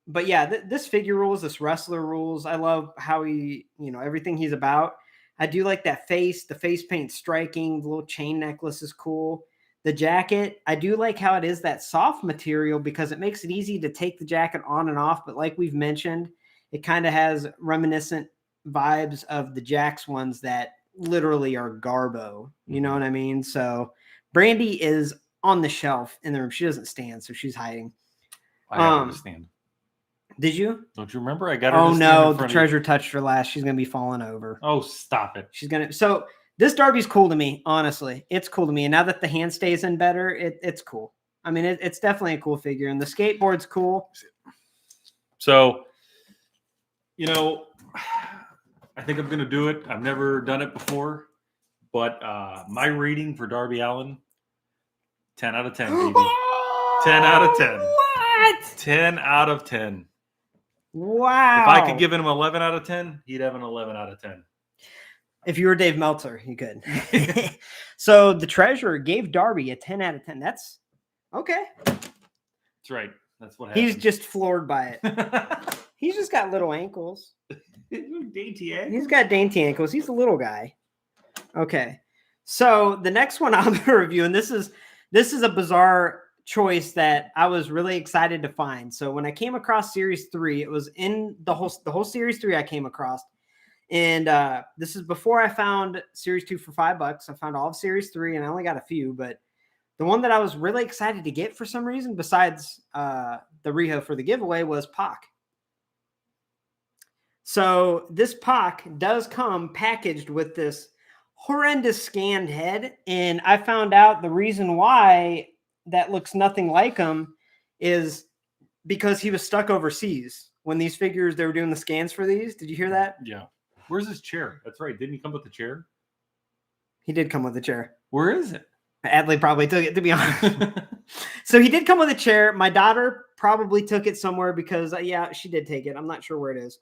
But yeah, this figure rules, this wrestler rules. I love how he, everything he's about. I do like that face, the face paint striking, the little chain necklace is cool. The jacket, I do like how it is that soft material because it makes it easy to take the jacket on and off. But like we've mentioned, it kind of has reminiscent vibes of the Jax ones that literally are garbo. You know what I mean? So Brandi is on the shelf in the room. She doesn't stand, so she's hiding. I got her to stand. Did you? Don't you remember? I got her. Oh no, the treasure touched her last. She's gonna be falling over. Oh, stop it. She's gonna. So this Darby's cool to me. Honestly, it's cool to me. And now that the hand stays in better, it's cool. I mean, it's definitely a cool figure, and the skateboard's cool. So, I think I'm gonna do it. I've never done it before, but my rating for Darby Allin, 10 out of 10, baby. 10 out of 10. What? 10 out of 10. Wow. If I could give him 11 out of 10, he'd have an 11 out of 10. If you were Dave Meltzer, you could. So the treasurer gave Darby a 10 out of 10. That's okay. That's right. That's what happened. He's just floored by it. He's just got little ankles. Dainty ankles. He's got dainty ankles. He's a little guy. Okay. So the next one I'm going to review, and this is a bizarre choice that I was really excited to find. So when I came across Series 3, it was in the whole Series 3 I came across. And this is before I found Series 2 for $5. I found all of Series 3, and I only got a few. But the one that I was really excited to get for some reason, besides the Riho for the giveaway, was Pac. So this Pac does come packaged with this horrendous scanned head. And I found out the reason why that looks nothing like him is because he was stuck overseas when these figures, they were doing the scans for these. Did you hear that? Yeah. Where's his chair? That's right. Didn't he come with the chair? He did come with a chair. Where is it? Adley probably took it, to be honest. So he did come with a chair. My daughter probably took it somewhere because, yeah, she did take it. I'm not sure where it is.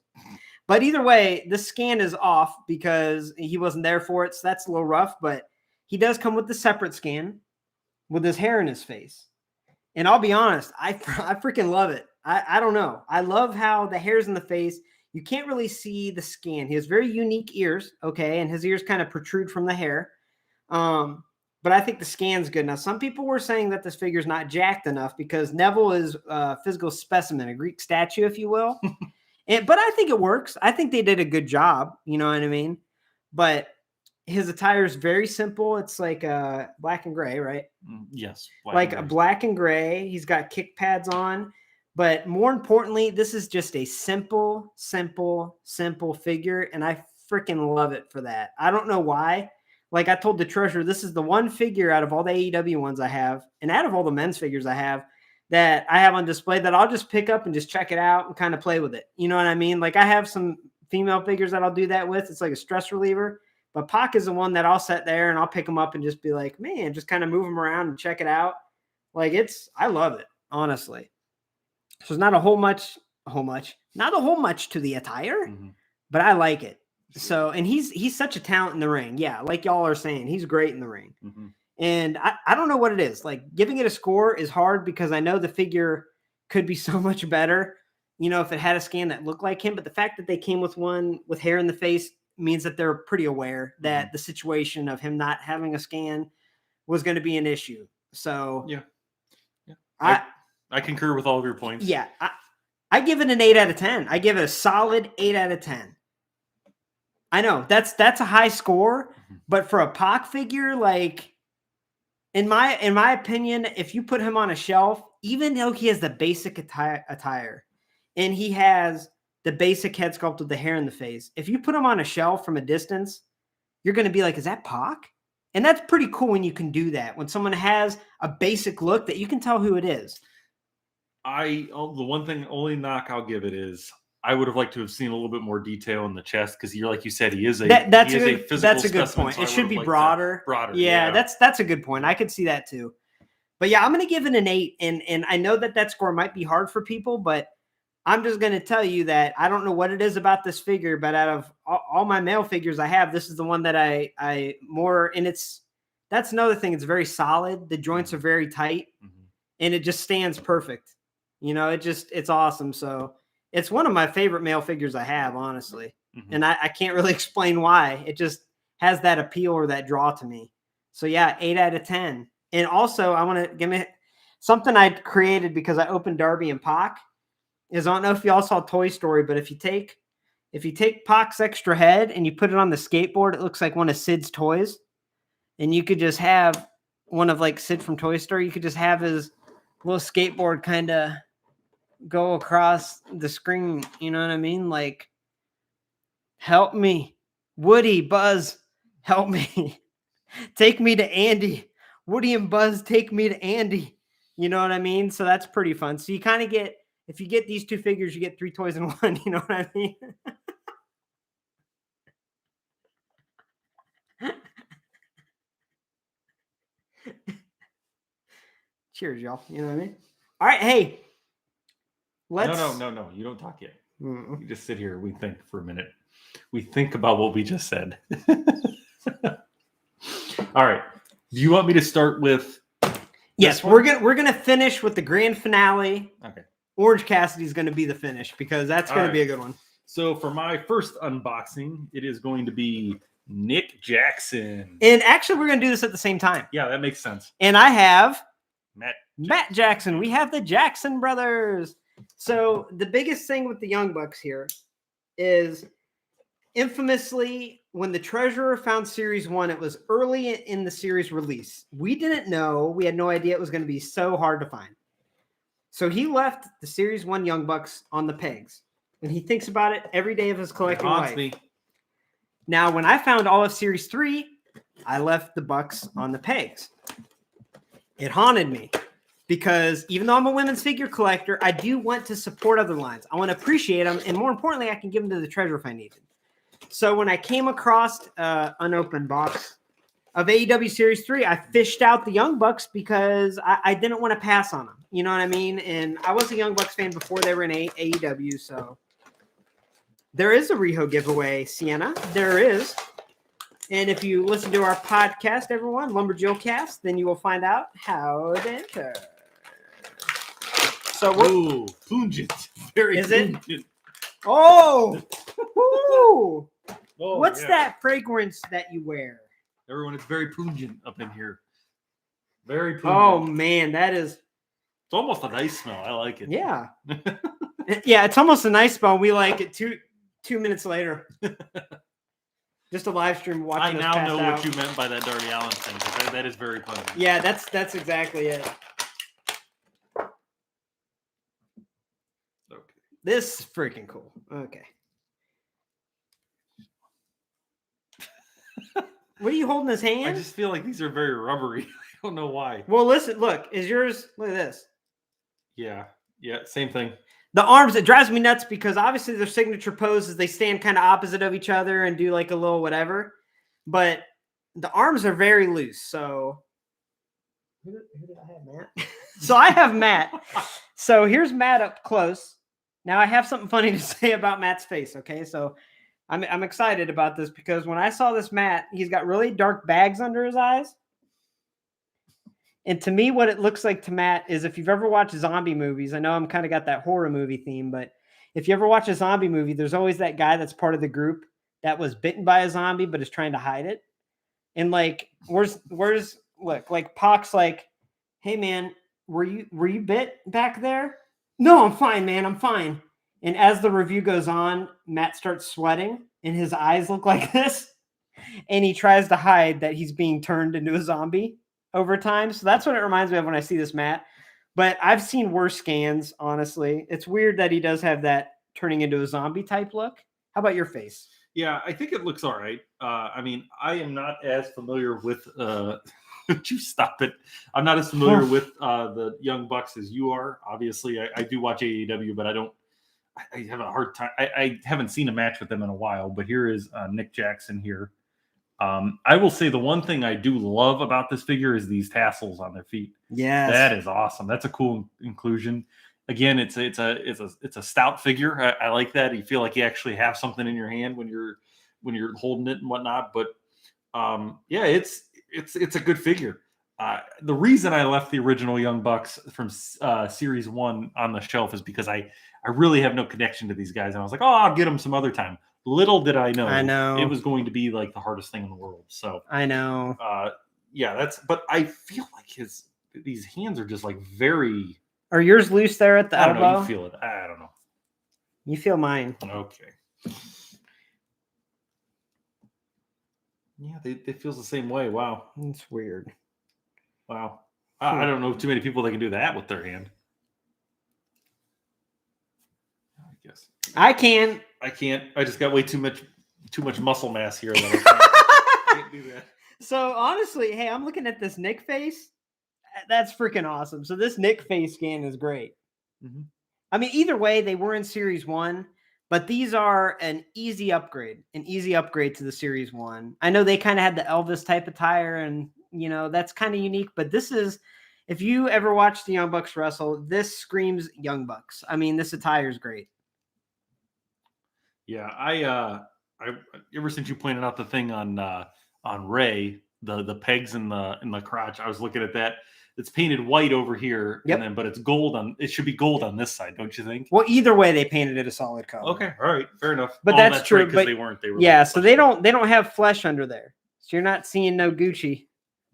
But either way, the scan is off because he wasn't there for it. So that's a little rough. But he does come with the separate scan with his hair in his face. And I'll be honest, I freaking love it. I don't know. I love how the hair's in the face. You can't really see the scan. He has very unique ears, okay? And his ears kind of protrude from the hair. But I think the scan's good. Now, some people were saying that this figure's not jacked enough because Neville is a physical specimen, a Greek statue, if you will. But I think it works. I think they did a good job. You know what I mean? But his attire is very simple. It's like black and gray, right? Yes. Like a black and gray. He's got kick pads on. But more importantly, this is just a simple figure. And I freaking love it for that. I don't know why. Like I told the treasurer, this is the one figure out of all the AEW ones I have, and out of all the men's figures I have, that I have on display that I'll just pick up and just check it out and kind of play with it. You know what I mean? Like I have some female figures that I'll do that with. It's like a stress reliever. But Pac is the one that I'll set there and I'll pick them up and just be like, man, just kind of move them around and check it out. Like I love it, honestly. So there's not a whole much to the attire, but I like it. So, and he's such a talent in the ring. Yeah, like y'all are saying, he's great in the ring. And I don't know what it is. Like giving it a score is hard because I know the figure could be so much better, you know, if it had a scan that looked like him. But the fact that they came with one with hair in the face means that they're pretty aware that the situation of him not having a scan was going to be an issue. So yeah. I concur with all of your points. Yeah. I give it an 8 out of 10. I give it a solid 8 out of 10. I know that's a high score, but for a Pac figure, like in my opinion, if you put him on a shelf, even though he has the basic attire and he has the basic head sculpt with the hair in the face, if you put him on a shelf from a distance, you're going to be like, is that Pac? And that's pretty cool when you can do that. When someone has a basic look that you can tell who it is. The only knock I'll give it is I would have liked to have seen a little bit more detail in the chest because like you said, he is a physical that's a good specimen, point. so it should be broader. Yeah, that's a good point. I could see that too. But yeah, I'm going to give it an 8. And I know that score might be hard for people, but I'm just going to tell you that I don't know what it is about this figure, but out of all my male figures I have, this is the one that I more, and that's another thing. It's very solid. The joints are very tight and it just stands perfect. You know, it's awesome. So it's one of my favorite male figures I have, honestly. And I can't really explain why. It just has that appeal or that draw to me. So yeah, 8 out of 10. And also I want to give me something I created because I opened Darby and Pac. I don't know if y'all saw Toy Story, but if you take Pac's extra head and you put it on the skateboard, it looks like one of Sid's toys. And you could just have one of like Sid from Toy Story. You could just have his little skateboard kind of go across the screen. You know what I mean? Like, help me. Woody, Buzz, help me. Take me to Andy. Woody and Buzz, take me to Andy. You know what I mean? So that's pretty fun. So you kind of get, if you get these two figures, you get 3 toys in one. You know what I mean? Cheers, y'all. You know what I mean? All right. Hey, let's. No. You don't talk yet. You just sit here. We think for a minute. We think about what we just said. All right. Do you want me to start with? Yes, we're gonna finish with the grand finale. Okay. Orange Cassidy is going to be the finish because that's going to be a good one. So for my first unboxing, it is going to be Nick Jackson. And actually, we're going to do this at the same time. Yeah, that makes sense. And I have Matt Jackson. We have the Jackson brothers. So the biggest thing with the Young Bucks here is infamously when the Treasurer found Series 1, it was early in the series release. We didn't know. We had no idea it was going to be so hard to find. So he left the Series 1 Young Bucks on the pegs. And he thinks about it every day of his collecting life. Me. Now, when I found all of Series 3, I left the Bucks on the pegs. It haunted me because even though I'm a women's figure collector, I do want to support other lines. I want to appreciate them. And more importantly, I can give them to the treasure if I need them. So when I came across an unopened box of AEW Series 3, I fished out the Young Bucks because I didn't want to pass on them. You know what I mean? And I was a Young Bucks fan before they were in AEW. So there is a Riho giveaway, Sienna. There is. And if you listen to our podcast, everyone, Lumberjill Cast, then you will find out how to enter. So Ooh, pungent. Very is pungent. it? Oh! Woo! Oh, What's yeah. that fragrance that you wear? Everyone, it's very pungent up in here. Very pungent. Oh, man, that is... It's almost a nice smell. I like it. Yeah. Yeah, it's almost a nice smell. We like it 2 minutes later. Just a live stream watching I us now pass know out. what you meant by that Darby Allin thing. 'Cause that is very pungent. Yeah, that's exactly it. Okay. This is freaking cool. Okay. What are you holding his hand? I just feel like these are very rubbery. I don't know why. Well, listen, look, is yours, look at this. Yeah. Yeah. Same thing. The arms, it drives me nuts because obviously their signature poses, they stand kind of opposite of each other and do like a little whatever. But the arms are very loose. So who did I have, Matt? So I have Matt. So here's Matt up close. Now I have something funny to say about Matt's face. Okay, so I'm excited about this because when I saw this Matt, he's got really dark bags under his eyes. And to me, what it looks like to Matt is if you've ever watched zombie movies, I know I'm kind of got that horror movie theme, but if you ever watch a zombie movie, there's always that guy that's part of the group that was bitten by a zombie, but is trying to hide it. And like, where's look, like Pac's like, hey man, were you bit back there? No, I'm fine, man. I'm fine. And as the review goes on, Matt starts sweating and his eyes look like this. And he tries to hide that he's being turned into a zombie over time. So that's what it reminds me of when I see this Matt. But I've seen worse scans, honestly. It's weird that he does have that turning into a zombie type look. How about your face? Yeah, I think it looks all right. I mean, I am not as familiar with would you stop it? I'm not as familiar with the Young Bucks as you are. Obviously, I do watch AEW, but I have a hard time. I haven't seen a match with them in a while, but here is Nick Jackson here. I will say the one thing I do love about this figure is these tassels on their feet. Yes. That is awesome. That's a cool inclusion. Again, it's a stout figure. I like that. You feel like you actually have something in your hand when you're holding it and whatnot. But yeah, it's a good figure. The reason I left the original Young Bucks from Series 1 on the shelf is because I really have no connection to these guys. And I was like, oh, I'll get them some other time. Little did I know it was going to be like the hardest thing in the world. So I know. Yeah, but I feel like these hands are just like very. Are yours loose there at the elbow? I don't know. You feel it. I don't know. You feel mine. Okay. Yeah, they feels the same way. Wow. It's weird. Wow. I don't know too many people that can do that with their hand. I guess. I can. I can't. I just got way too much muscle mass here. That I can't do that. So honestly, hey, I'm looking at this Nick face. That's freaking awesome. So this Nick face scan is great. Mm-hmm. I mean, either way, they were in Series 1, but these are an easy upgrade to the Series 1. I know they kind of had the Elvis type attire, and that's kind of unique. But this is, if you ever watched the Young Bucks wrestle, this screams Young Bucks. I mean, this attire is great. Yeah, I ever since you pointed out the thing on Rey, the pegs in the crotch, I was looking at that. It's painted white over here, yep. But it's gold it should be gold on this side, don't you think? Well, either way, they painted it a solid color. Okay, all right, fair enough. But that's true. Right, but they weren't. They were. Yeah, so they don't have flesh under there, so you're not seeing no Gucci,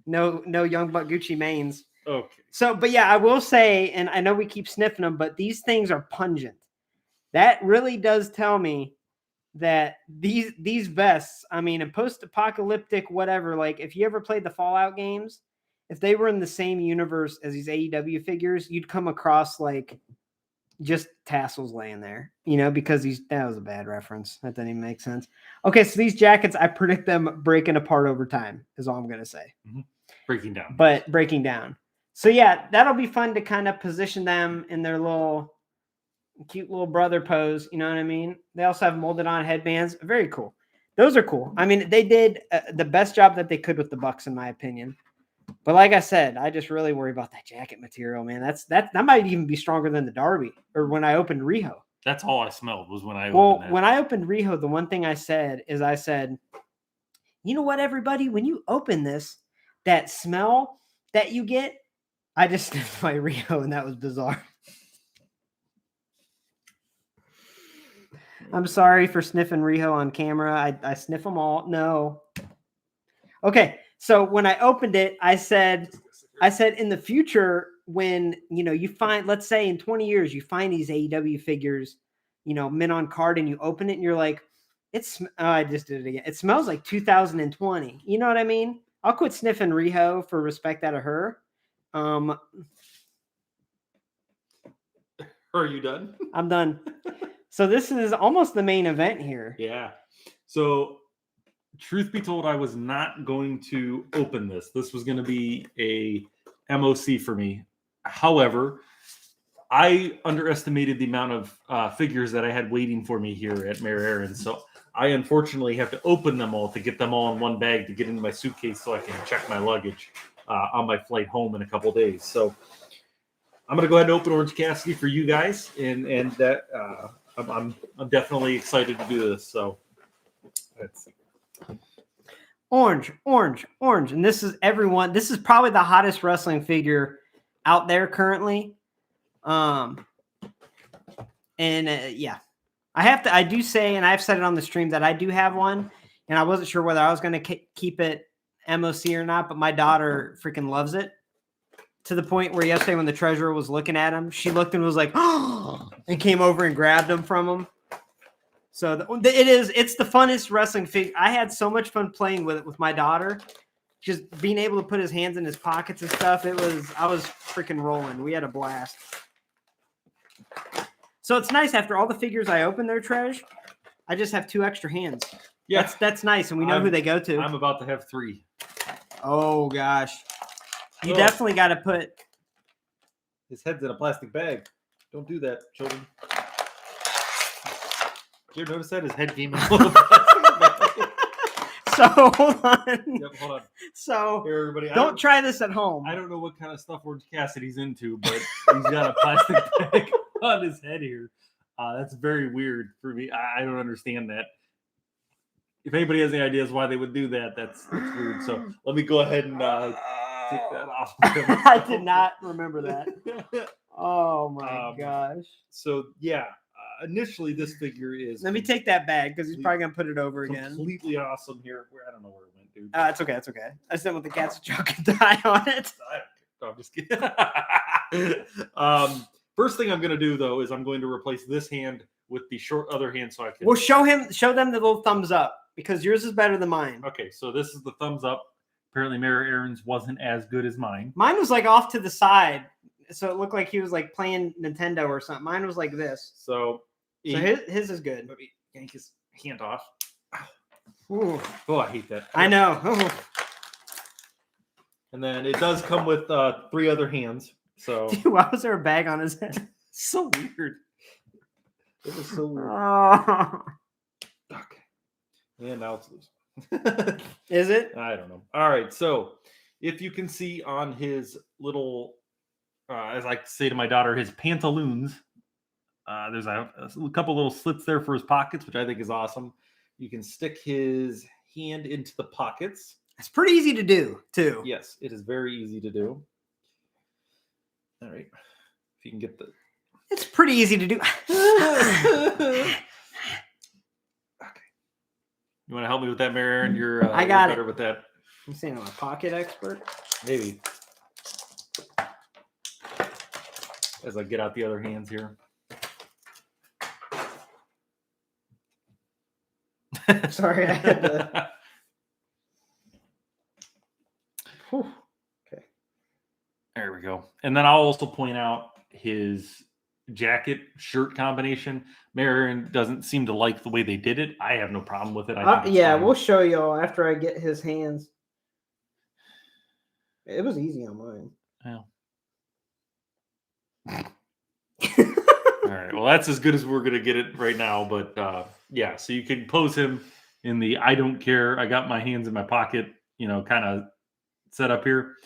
no Young Buck Gucci mains. Okay. So, but yeah, I will say, and I know we keep sniffing them, but these things are pungent. That really does tell me that these vests, I mean, in post-apocalyptic whatever, like if you ever played the Fallout games, if they were in the same universe as these AEW figures, you'd come across like just tassels laying there, because that was a bad reference. That didn't even make sense. Okay, so these jackets, I predict them breaking apart over time, is all I'm going to say. Mm-hmm. Breaking down. But breaking down. So, yeah, that'll be fun to kind of position them in their cute little brother pose. You know what I mean? They also have molded on headbands. Very cool. Those are cool. I mean, they did the best job that they could with the Bucks, in my opinion. But like I said, I just really worry about that jacket material, man. That might even be stronger than the Darby or when I opened Riho. That's all I smelled was when I opened that. When I opened Riho, the one thing I said, you know what, everybody? When you open this, that smell that you get, I just sniffed my Riho, and that was bizarre. I'm sorry for sniffing Riho on camera. I sniff them all. No. Okay. So when I opened it, I said in the future, when, you find, let's say in 20 years, you find these AEW figures, mint on card, and you open it and you're like, I just did it again. It smells like 2020. You know what I mean? I'll quit sniffing Riho for respect out of her. Are you done? I'm done. So this is almost the main event here. Yeah. So truth be told, I was not going to open this. This was going to be a MOC for me. However, I underestimated the amount of figures that I had waiting for me here at Mare Aaron. So I unfortunately have to open them all to get them all in one bag to get into my suitcase so I can check my luggage on my flight home in a couple days. So I'm going to go ahead and open Orange Cassidy for you guys. And that I'm definitely excited to do this. So let's see. Orange. And this is probably the hottest wrestling figure out there currently. Yeah, I do say, and I've said it on the stream, that I do have one, and I wasn't sure whether I was going to keep it MOC or not, but my daughter freaking loves it, to the point where yesterday when the treasurer was looking at him, she looked and was like, oh, and came over and grabbed him from him. So it's the funnest wrestling figure. I had so much fun playing with it with my daughter, just being able to put his hands in his pockets and stuff. I was freaking rolling. We had a blast. So it's nice, after all the figures I open there, Tresh, I just have 2 extra hands. Yeah, that's nice, and we know who they go to. I'm about to have 3. Oh gosh, you definitely got to put his head's in a plastic bag. Don't do that, children. Did you ever notice that his head came in a little plastic bag? So hold on. Yep, hold on. So here, everybody, don't try this at home. I don't know what kind of stuff Orange Cassidy's into, but he's got a plastic bag on his head here. That's very weird for me. I don't understand that. If anybody has any ideas why they would do that, that's weird. So let me go ahead and take that off. I did not remember that. Oh my gosh. So yeah, initially this figure is. Let me take that bag because he's probably gonna put it over again. Completely awesome here. I don't know where it went, dude. It's okay. It's okay. I just didn't want the cats to choke and die on it. I'm just kidding. First thing I'm gonna do though is I'm going to replace this hand with the short other hand so I can. Well, show them the little thumbs up because yours is better than mine. Okay, so this is the thumbs up. Apparently, Mare Aaron's wasn't as good as mine. Mine was like off to the side, so it looked like he was like playing Nintendo or something. Mine was like this. So his is good. Let me yank his hand off. Ooh. Oh, I hate that. I know. Ooh. And then it does come with 3 other hands. So dude, why was there a bag on his head? So weird. It was so weird. Oh. Okay. And now it's loose. Is it? I don't know. All right. So if you can see on his little, as I say to my daughter, his pantaloons, there's a couple little slits there for his pockets, which I think is awesome. You can stick his hand into the pockets. It's pretty easy to do, too. Yes, it is very easy to do. All right. If you can get the... It's pretty easy to do. Okay. You want to help me with that, Mare Aaron? You're I got better it. with that. I'm saying I'm a pocket expert. Maybe. As I get out the other hands here. Sorry, I had to. Okay. There we go. And then I'll also point out his jacket shirt combination. Marion doesn't seem to like the way they did it. I have no problem with it. I think it's Yeah, fine. we'll show y'all after I get his hands. It was easy on mine. Yeah. All right. Well, that's as good as we're gonna get it right now. But yeah, so you can pose him in the I don't care. I got my hands in my pocket, kind of set up here.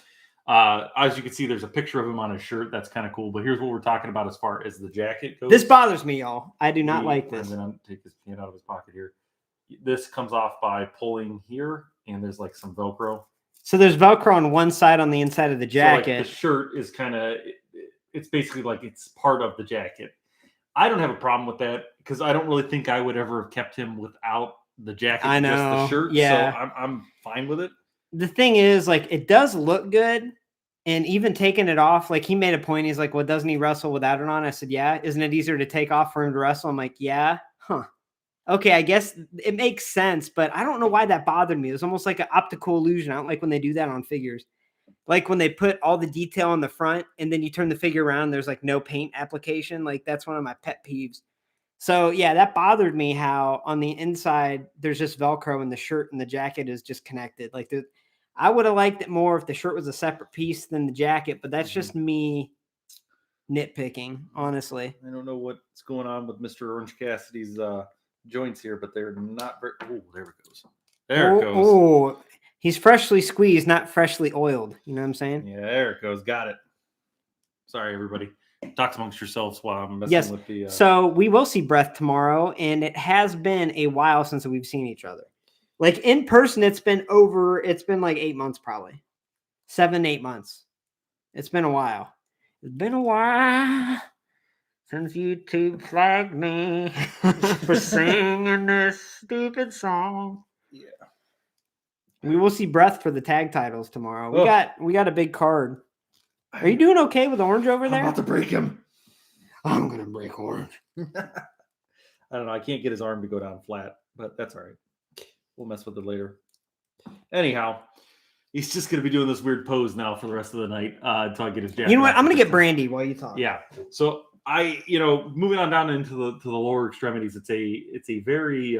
As you can see, there's a picture of him on his shirt. That's kind of cool. But here's what we're talking about as far as the jacket goes. This bothers me, y'all. I do not like this. And then I'm take his pin out of his pocket here. This comes off by pulling here, and there's like some Velcro. So there's Velcro on one side on the inside of the jacket. So like the shirt is kind of, it's basically like it's part of the jacket. I don't have a problem with that because I don't really think I would ever have kept him without the jacket, I know. just the shirt. Yeah. So I'm fine with it. The thing is, like, it does look good. And even taking it off, like, he made a point. He's like, well, doesn't he wrestle without it on? I said, yeah. Isn't it easier to take off for him to wrestle? I'm like, yeah. Huh. Okay, I guess it makes sense, but I don't know why that bothered me. It was almost like an optical illusion. I don't like when they do that on figures. Like when they put all the detail on the front and then you turn the figure around, there's like no paint application. Like that's one of my pet peeves. So yeah, that bothered me how on the inside, there's just Velcro and the shirt and the jacket is just connected. Like I would have liked it more if the shirt was a separate piece than the jacket, but that's just me nitpicking, honestly. I don't know what's going on with Mr. Orange Cassidy's joints here, but they're not very. Oh, there it goes. There it goes. Oh, he's freshly squeezed, not freshly oiled. You know what I'm saying? Yeah, there it goes. Got it. Sorry, everybody. Talk amongst yourselves while I'm messing with the. So we will see Breath tomorrow, and it has been a while since we've seen each other. Like in person, it's been like 8 months, probably 7-8 months. It's been a while. It's been a while since YouTube flagged me for singing this stupid song. Yeah. We will see Breath for the tag titles tomorrow. We got a big card. Are you doing okay with Orange over there? I'm about to break him. I'm gonna break Orange. I don't know. I can't get his arm to go down flat, but that's all right. We'll mess with it later. Anyhow, he's just gonna be doing this weird pose now for the rest of the night until I get his jacket. You know what? I'm gonna get Brandi while you talk. Yeah. So moving on down into the lower extremities, it's a very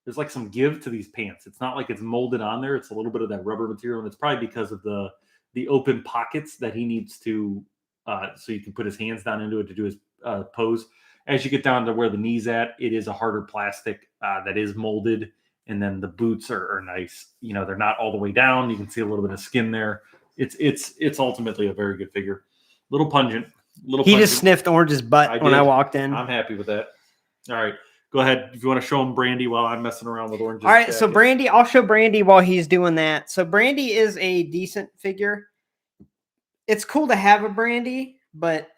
there's like some give to these pants. It's not like it's molded on there. It's a little bit of that rubber material, and it's probably because of the open pockets that he needs to so you can put his hands down into it to do his pose. As you get down to where the knee's at, it is a harder plastic that is molded, and then the boots are nice. They're not all the way down. You can see a little bit of skin there. It's ultimately a very good figure. Little pungent. He just sniffed Orange's butt when I walked in. I'm happy with that. All right. Go ahead if you want to show him Brandi while I'm messing around with Orange. All right, so Brandi, I'll show Brandi while he's doing that. So Brandi is a decent figure. It's cool to have a Brandi, but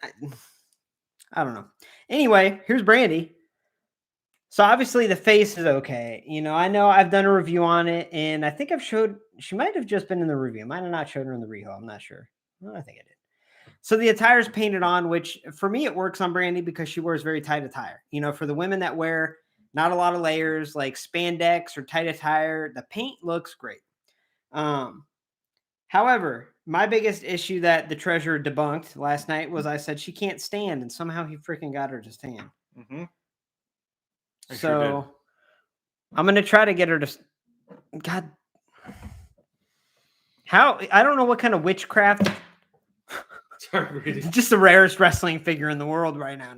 I don't know. Anyway, here's Brandi. So obviously the face is okay. I know I've done a review on it, and I think she might have just been in the review. I might have not showed her in the Riho. I'm not sure. Well, I think I did. So the attire is painted on, which for me, it works on Brandi because she wears very tight attire. For the women that wear not a lot of layers like spandex or tight attire, the paint looks great. However, my biggest issue that the treasurer debunked last night was I said she can't stand, and somehow he freaking got her to stand. Mm-hmm. So sure I'm going to try to get her to... God. I don't know what kind of witchcraft... Sorry, just the rarest wrestling figure in the world right now.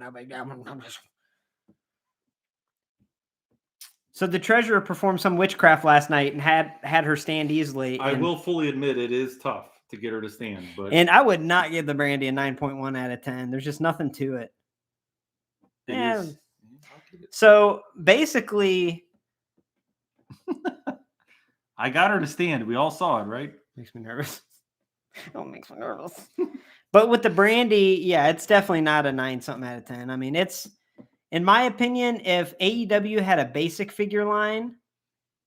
So the treasurer performed some witchcraft last night and had her stand easily. I will fully admit it is tough to get her to stand, but I would not give the Brandi a 9.1 out of 10. There's just nothing to it. It is. So basically, I got her to stand. We all saw it, right? Makes me nervous. Oh, it makes me nervous. But with the Brandi, yeah, it's definitely not a 9-something out of 10. I mean, it's, in my opinion, if AEW had a basic figure line,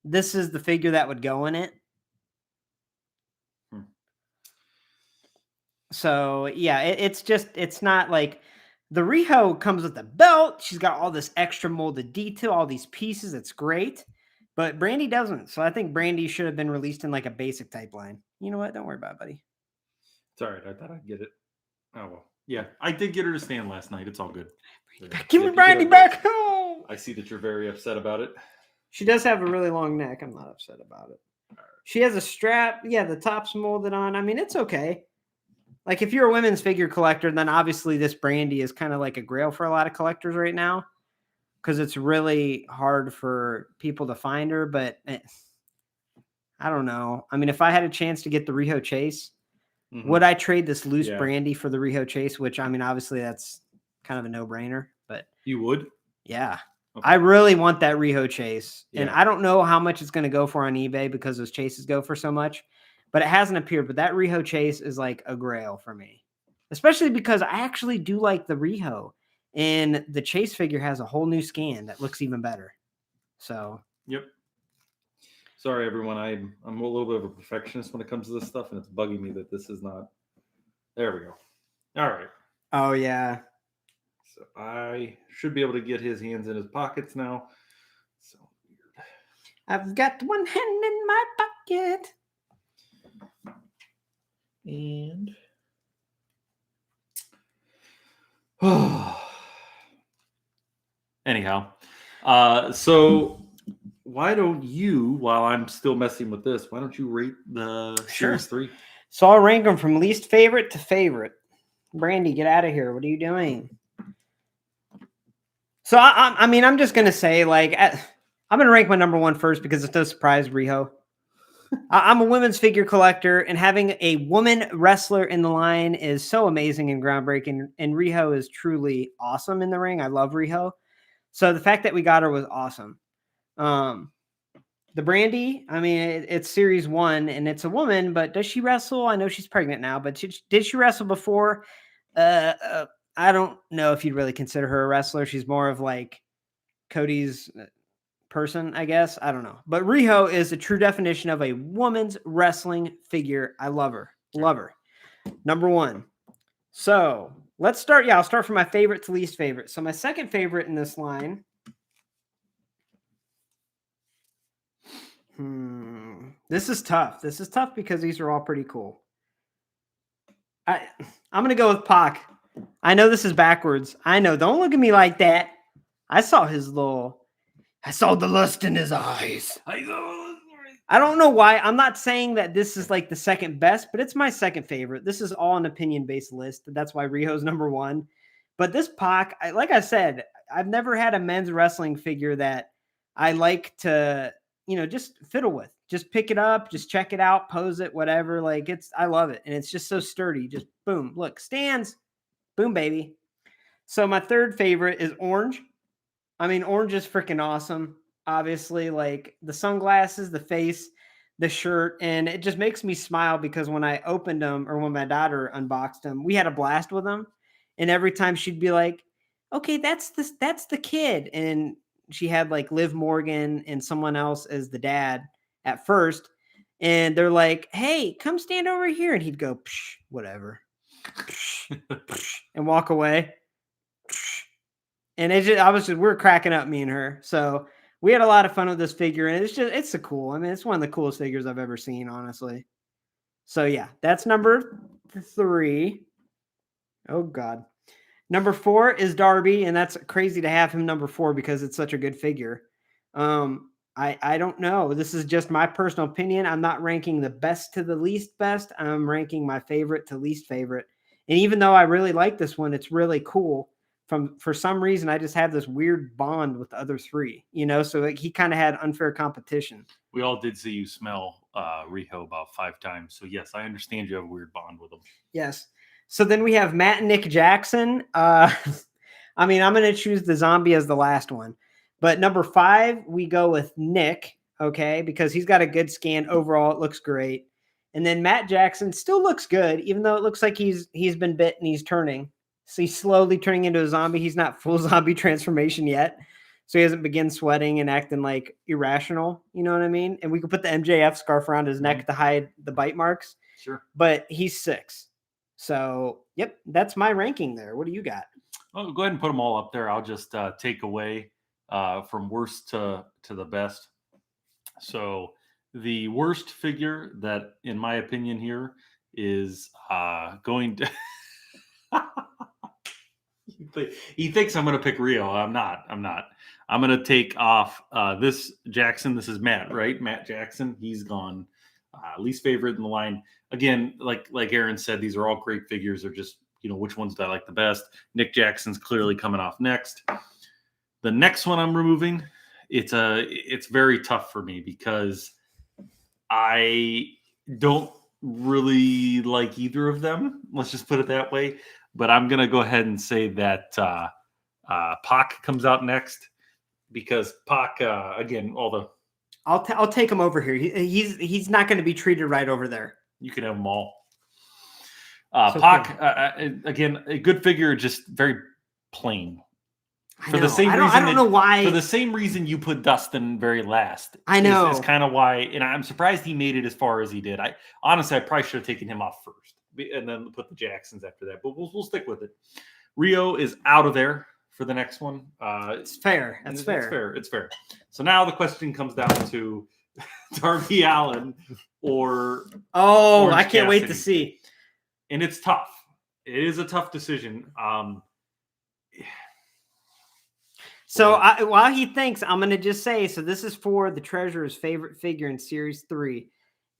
this is the figure that would go in it. So, yeah, it's not like the Riho comes with the belt. She's got all this extra molded detail, all these pieces. It's great. But Brandi doesn't. So I think Brandi should have been released in like a basic type line. You know what? Don't worry about it, buddy. It's all right. I thought I'd get it. Oh, well. Yeah, I did get her to stand last night. It's all good. Give me Brandi back home. I see that you're very upset about it. She does have a really long neck. I'm not upset about it. She has a strap. Yeah, the top's molded on. I mean, it's okay. Like, if you're a women's figure collector, then obviously this Brandi is kind of like a grail for a lot of collectors right now because it's really hard for people to find her. But I don't know. I mean, if I had a chance to get the Riho Chase, would I trade this loose Brandi for the Riho Chase? Which, I mean, obviously that's kind of a no-brainer. But you would? Yeah. Okay. I really want that Riho Chase. Yeah. And I don't know how much it's going to go for on eBay because those chases go for so much. But it hasn't appeared. But that Riho Chase is like a grail for me. Especially because I actually do like the Riho. And the Chase figure has a whole new scan that looks even better. So. Yep. Sorry, everyone. I'm a little bit of a perfectionist when it comes to this stuff. And it's bugging me that this is not. There we go. All right. Oh, yeah. So I should be able to get his hands in his pockets now. So weird. I've got one hand in my pocket. And anyhow, so why don't you, while I'm still messing with this, why don't you rate the Series 3? So I'll rank them from least favorite to favorite. Brandi, get out of here. What are you doing? So, I mean, I'm just going to say, like, I'm going to rank my number one first because it's no surprise, Riho. I'm a women's figure collector, and having a woman wrestler in the line is so amazing and groundbreaking, and Riho is truly awesome in the ring. I love Riho. So the fact that we got her was awesome. The Brandi, I mean, it's Series 1, and it's a woman, but does she wrestle? I know she's pregnant now, but did she wrestle before? I don't know if you'd really consider her a wrestler. She's more of like Cody's person, I guess. I don't know. But Riho is a true definition of a woman's wrestling figure. I love her. Love her. Number one. So let's start. Yeah, I'll start from my favorite to least favorite. So my second favorite in this line. This is tough. This is tough because these are all pretty cool. I'm going to go with Pac. I know this is backwards. I know. Don't look at me like that. I saw the lust in his eyes. I don't know why. I'm not saying that this is like the second best, but it's my second favorite. This is all an opinion-based list. That's why Riho's number one. But this Pac, like I said, I've never had a men's wrestling figure that I like to, just fiddle with. Just pick it up, just check it out, pose it, whatever. Like I love it. And it's just so sturdy. Just boom, look, stands. Boom, baby. So my third favorite is orange. I mean, orange is freaking awesome. Obviously, like the sunglasses, the face, the shirt, and it just makes me smile because when I opened them or when my daughter unboxed them, we had a blast with them. And every time she'd be like, okay, that's the kid. And she had like Liv Morgan and someone else as the dad at first. And they're like, hey, come stand over here. And he'd go, psh, whatever. And walk away. And we were cracking up, me and her. So we had a lot of fun with this figure, and it's so cool. I mean, it's one of the coolest figures I've ever seen, honestly. So yeah, that's number 3. Oh God. Number 4 is Darby, and that's crazy to have him number 4 because it's such a good figure. I don't know. This is just my personal opinion. I'm not ranking the best to the least best. I'm ranking my favorite to least favorite. And even though I really like this one, it's really cool. For some reason, I just have this weird bond with the other 3, so like he kind of had unfair competition. We all did see you smell Riho about 5 times. So yes, I understand you have a weird bond with him. Yes. So then we have Matt and Nick Jackson. I mean, I'm going to choose the zombie as the last one. But number 5, we go with Nick, okay, because he's got a good scan overall. It looks great. And then Matt Jackson still looks good, even though it looks like he's been bit and he's turning. So he's slowly turning into a zombie. He's not full zombie transformation yet. So he hasn't begun sweating and acting like irrational. You know what I mean? And we could put the MJF scarf around his neck to hide the bite marks. Sure. But he's 6. So, yep, that's my ranking there. What do you got? Oh, go ahead and put them all up there. I'll just take away from worst to the best. So the worst figure that, in my opinion here, is going to... He thinks I'm going to pick Riho. I'm not. I'm going to take off this Jackson. This is Matt, right? Matt Jackson. He's gone. Least favorite in the line. Again, like Aaron said, these are all great figures. They're just, which ones do I like the best? Nick Jackson's clearly coming off next. The next one I'm removing, it's very tough for me because I don't really like either of them. Let's just put it that way. But I'm going to go ahead and say that Pac comes out next because Pac, again, all the... I'll take him over here. He's not going to be treated right over there. You can have them all. Pac, again, a good figure, just very plain. I don't know why. For the same reason you put Dustin very last. I know. Is kind of why, and I'm surprised he made it as far as he did. I probably should have taken him off first and then put the Jacksons after that. But we'll stick with it. Riho is out of there for the next one. It's fair. That's fair. It's fair. So now the question comes down to Darby Allin or I can't wait to see. And it's tough. It is a tough decision. So while he thinks, I'm going to just say, so this is for the Treasurer's favorite figure in Series 3.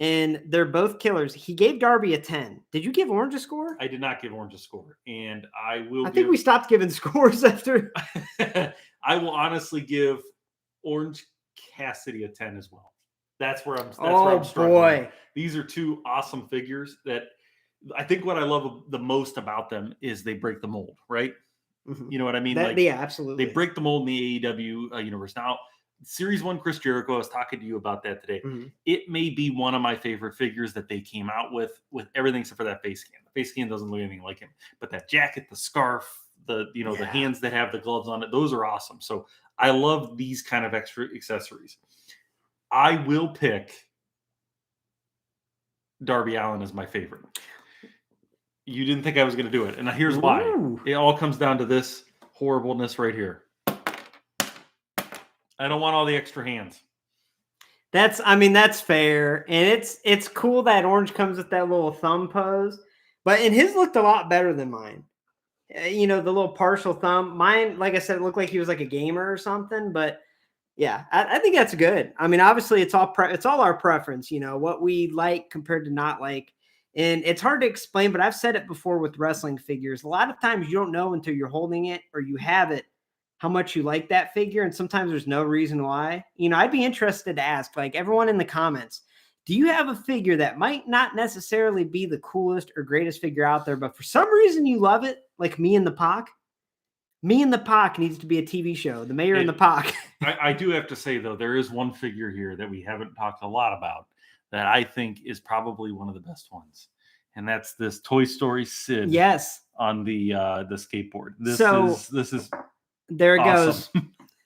And they're both killers. He gave Darby a 10. Did you give Orange a score? I did not give Orange a score. And I think we stopped giving scores after. I will honestly give Orange Cassidy a 10 as well. That's where I'm struggling. Boy. These are two awesome figures that I think what I love the most about them is they break the mold, right? Mm-hmm. You know what I mean? Yeah, absolutely. They break the mold in the AEW universe. Now, Series 1 Chris Jericho, I was talking to you about that today. Mm-hmm. It may be one of my favorite figures that they came out with everything except for that face scan. The face scan doesn't look anything like him. But that jacket, the scarf, the hands that have the gloves on it, those are awesome. So I love these kind of extra accessories. I will pick Darby Allin as my favorite. You didn't think I was going to do it. And here's why. Ooh. It all comes down to this horribleness right here. I don't want all the extra hands. That's fair. And it's cool that Orange comes with that little thumb pose. And his looked a lot better than mine. The little partial thumb. Mine, like I said, it looked like he was like a gamer or something. But yeah, I think that's good. Obviously it's all our preference, what we like compared to not like. And it's hard to explain, but I've said it before with wrestling figures. A lot of times you don't know until you're holding it or you have it how much you like that figure. And sometimes there's no reason why. I'd be interested to ask, like everyone in the comments, do you have a figure that might not necessarily be the coolest or greatest figure out there, but for some reason you love it? Like Me and the Pac? Me and the Pac needs to be a TV show. The Mayor and the Pac. I do have to say, though, there is one figure here that we haven't talked a lot about that I think is probably one of the best ones. And that's this Toy Story Sid. Yes. On the skateboard. This is there it awesome. goes.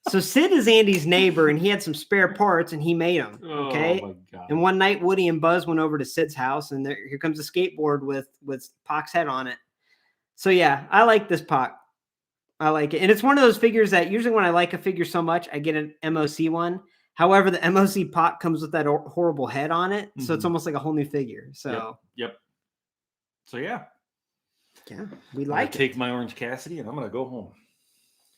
So Sid is Andy's neighbor and he had some spare parts and he made them. Okay. Oh my God. And one night Woody and Buzz went over to Sid's house and here comes a skateboard with Pac's head on it. So yeah, I like this Pac. I like it. And it's one of those figures that usually when I like a figure so much, I get an MOC one. However, the MOC Pac comes with that horrible head on it. So it's almost like a whole new figure. So Yep. So yeah, we like it. Take my Orange Cassidy and I'm gonna go home.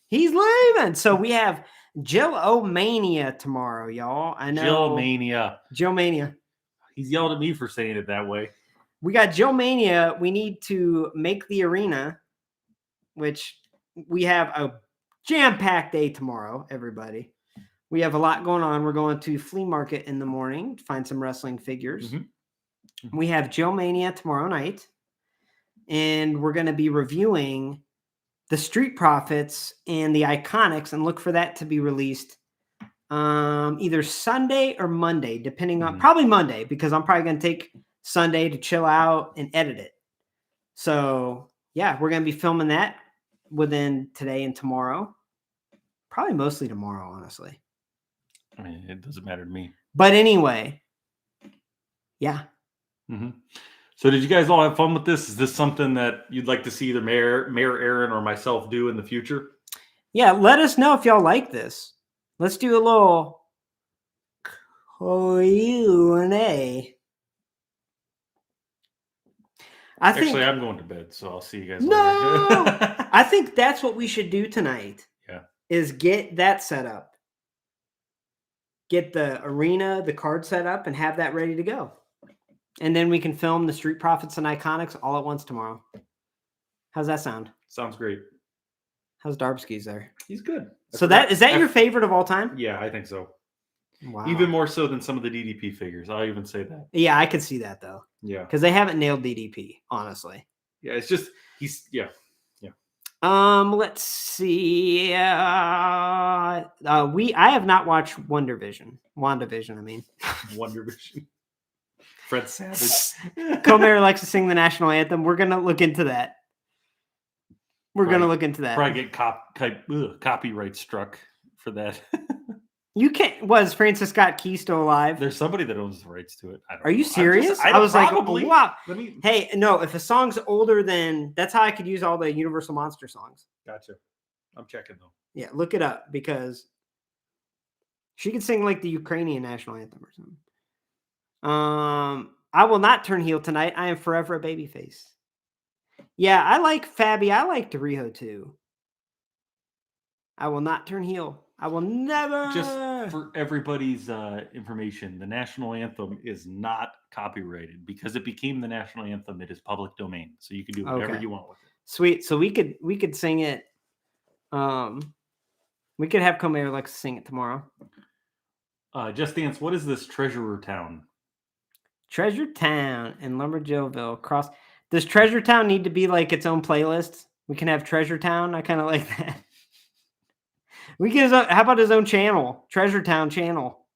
He's leaving. So we have Jill Mania tomorrow, y'all. I know Jill Mania. He's yelled at me for saying it that way. We got Jill Mania. We need to make the arena, which we have a jam-packed day tomorrow. Everybody, we have a lot going on. We're going to Flea Market in the morning to find some wrestling figures. Mm-hmm. We have Jill Mania tomorrow night. And we're going to be reviewing the Street Profits and the Iconics and look for that to be released either Sunday or Monday, depending on probably Monday, because I'm probably going to take Sunday to chill out and edit it. So yeah, we're going to be filming that within today and tomorrow. Probably mostly tomorrow, honestly. It doesn't matter to me. But anyway, yeah. Mm-hmm. So did you guys all have fun with this? Is this something that you'd like to see either Mayor Aaron or myself do in the future? Yeah, let us know if y'all like this. Let's do a little Q&A. Actually, I'm going to bed, so I'll see you guys No! later. I think that's what we should do tonight. Yeah. Is get that set up. Get the arena, the card set up, and have that ready to go. And then we can film the Street Profits and Iconics all at once tomorrow. How's that sound? Sounds great. How's Darbski's there? He's good. So is that your favorite of all time? Yeah, I think so. Wow. Even more so than some of the DDP figures. I'll even say that. Yeah, I could see that though. Yeah. Because they haven't nailed DDP, honestly. Yeah, it's just yeah. Let's see. I have not watched WandaVision. I mean. WandaVision. Fred Savage. Comer likes to sing the national anthem. We're gonna look into that. Probably get copyright struck for that. You can't. Was Francis Scott Key still alive? There's somebody that owns the rights to it. Are you serious? I was probably, like, wow. Let me. Hey, no. If a song's older than, that's how I could use all the Universal Monster songs. Gotcha. I'm checking though. Yeah, look it up because she could sing like the Ukrainian national anthem or something. I will not turn heel tonight. I am forever a babyface. Yeah, I like Fabi. I like Riho too. I will not turn heel. I will never. Just for everybody's information, the national anthem is not copyrighted because it became the national anthem. It is public domain, so you can do whatever you want with it. Sweet. So we could sing it. We could have Comer Alexa sing it tomorrow. Just Dance. What is this Treasurer Town? Treasure Town and Lumberjillville cross. Does Treasure Town need to be like its own playlist? We can have Treasure Town. I kind of like that. We can. How about his own channel? Treasure Town channel.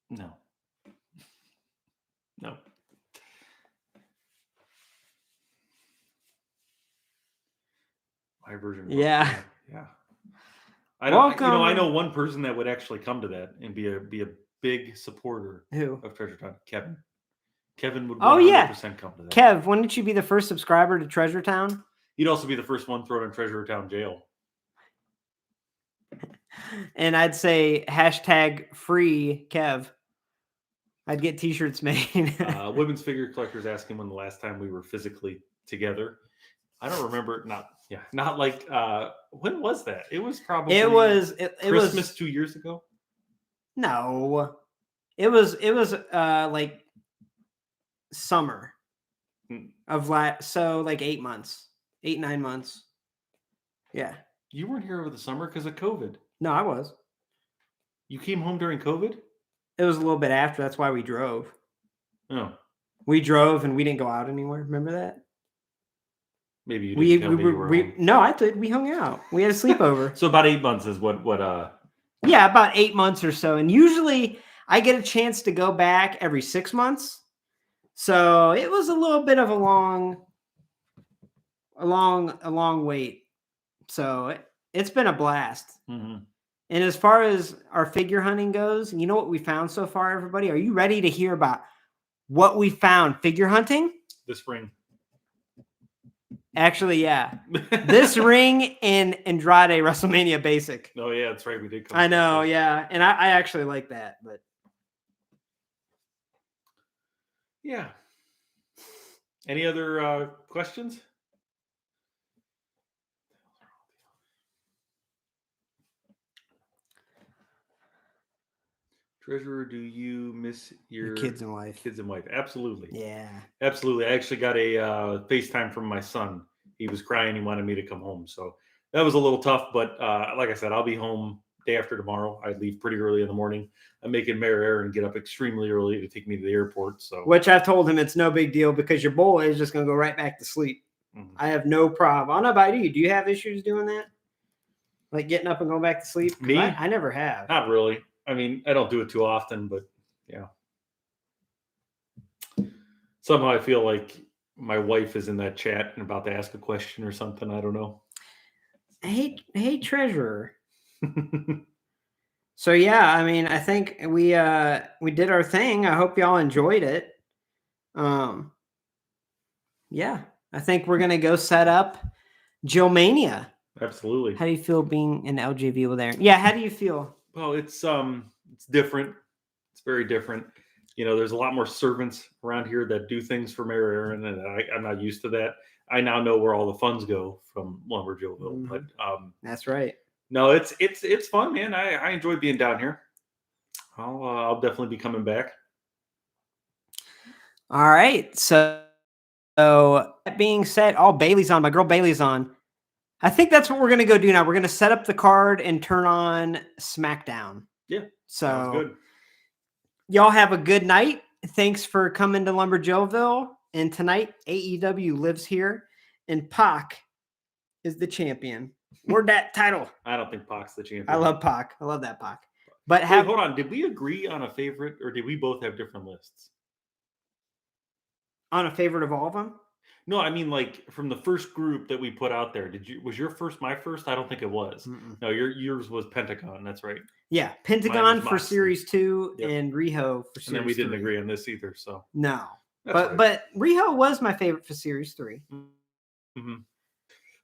No. My version. Yeah. I don't. I know one person that would actually come to that and be a big supporter. Who? Of Treasure Town? Kevin. Kevin would 100% come to that. Kev, wouldn't you be the first subscriber to Treasure Town? You'd also be the first one thrown in Treasure Town jail. And I'd say #free Kev. I'd get t-shirts made. Women's figure collectors asking when the last time we were physically together. I don't remember. Not like when was that? It was probably Christmas 2 years ago. No. It was like summer of so like 8 months. 8-9 months. Yeah. You weren't here over the summer because of COVID. No, I was. You came home during COVID? It was a little bit after. That's why we drove. Oh. We drove and we didn't go out anywhere. Remember that? Maybe you didn't tell me you were home. No, I did. We hung out. We had a sleepover. So about 8 months is what Yeah, about 8 months or so. And usually I get a chance to go back every 6 months. So it was a little bit of a long wait. So it's been a blast. Mm-hmm. And as far as our figure hunting goes, you know what we found so far, everybody? Are you ready to hear about what we found figure hunting? This ring. Actually, yeah. This ring in Andrade WrestleMania Basic. Oh, yeah, that's right. We did come. I know, yeah. And I actually like that, but yeah. Any other questions? Treasurer, do you miss your kids and wife? Kids and wife, absolutely. Yeah, absolutely. I actually got a FaceTime from my son. He was crying. He wanted me to come home, so that was a little tough. But like I said, I'll be home day after tomorrow. I leave pretty early in the morning. I'm making Mayor Aaron get up extremely early to take me to the airport. So, which I've told him it's no big deal because your boy is just going to go right back to sleep. Mm-hmm. I have no problem. I don't know about you. Do you have issues doing that? Like getting up and going back to sleep? Me? I never have. Not really. I mean, I don't do it too often, but yeah. Somehow I feel like my wife is in that chat and about to ask a question or something. I don't know. Hey, Treasurer. So yeah, I mean, I think we did our thing. I hope y'all enjoyed it. Yeah, I think we're gonna go set up Jillmania. Absolutely. How do you feel being an LJV over there? Yeah, how do you feel? Well, it's different. It's very different. there's a lot more servants around here that do things for Mayor Aaron, and I'm not used to that. I now know where all the funds go from Lumber Joville, Mhm. but That's right. no, it's fun, man. I enjoy being down here. I'll definitely be coming back. All right. So that being said, Bailey's on. My girl Bailey's on. I think that's what we're gonna go do now. We're gonna set up the card and turn on SmackDown. Yeah, So sounds good. Y'all have a good night. Thanks for coming to Lumberjoville. And tonight, AEW lives here, and Pac is the champion. Where'd that title? I don't think Pac's the champion. I love Pac. I love that Pac. But Wait, hold on. Did we agree on a favorite, or did we both have different lists? On a favorite of all of them? No, I mean like from the first group that we put out there. Was your first my first? I don't think it was. Mm-mm. No, yours was Pentagon. That's right. Yeah, Pentagon for Moxley. Series 2 Yep. and Riho for Series 3. And then we didn't agree on this either. So no, that's right. but Riho was my favorite for Series 3. Mm-hmm.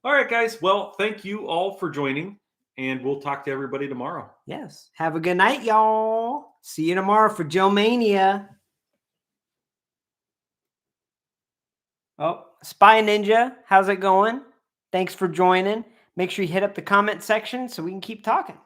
All right, guys. Well, thank you all for joining, and we'll talk to everybody tomorrow. Yes. Have a good night, y'all. See you tomorrow for Joe Mania. Oh, Spy Ninja, how's it going? Thanks for joining. Make sure you hit up the comment section so we can keep talking.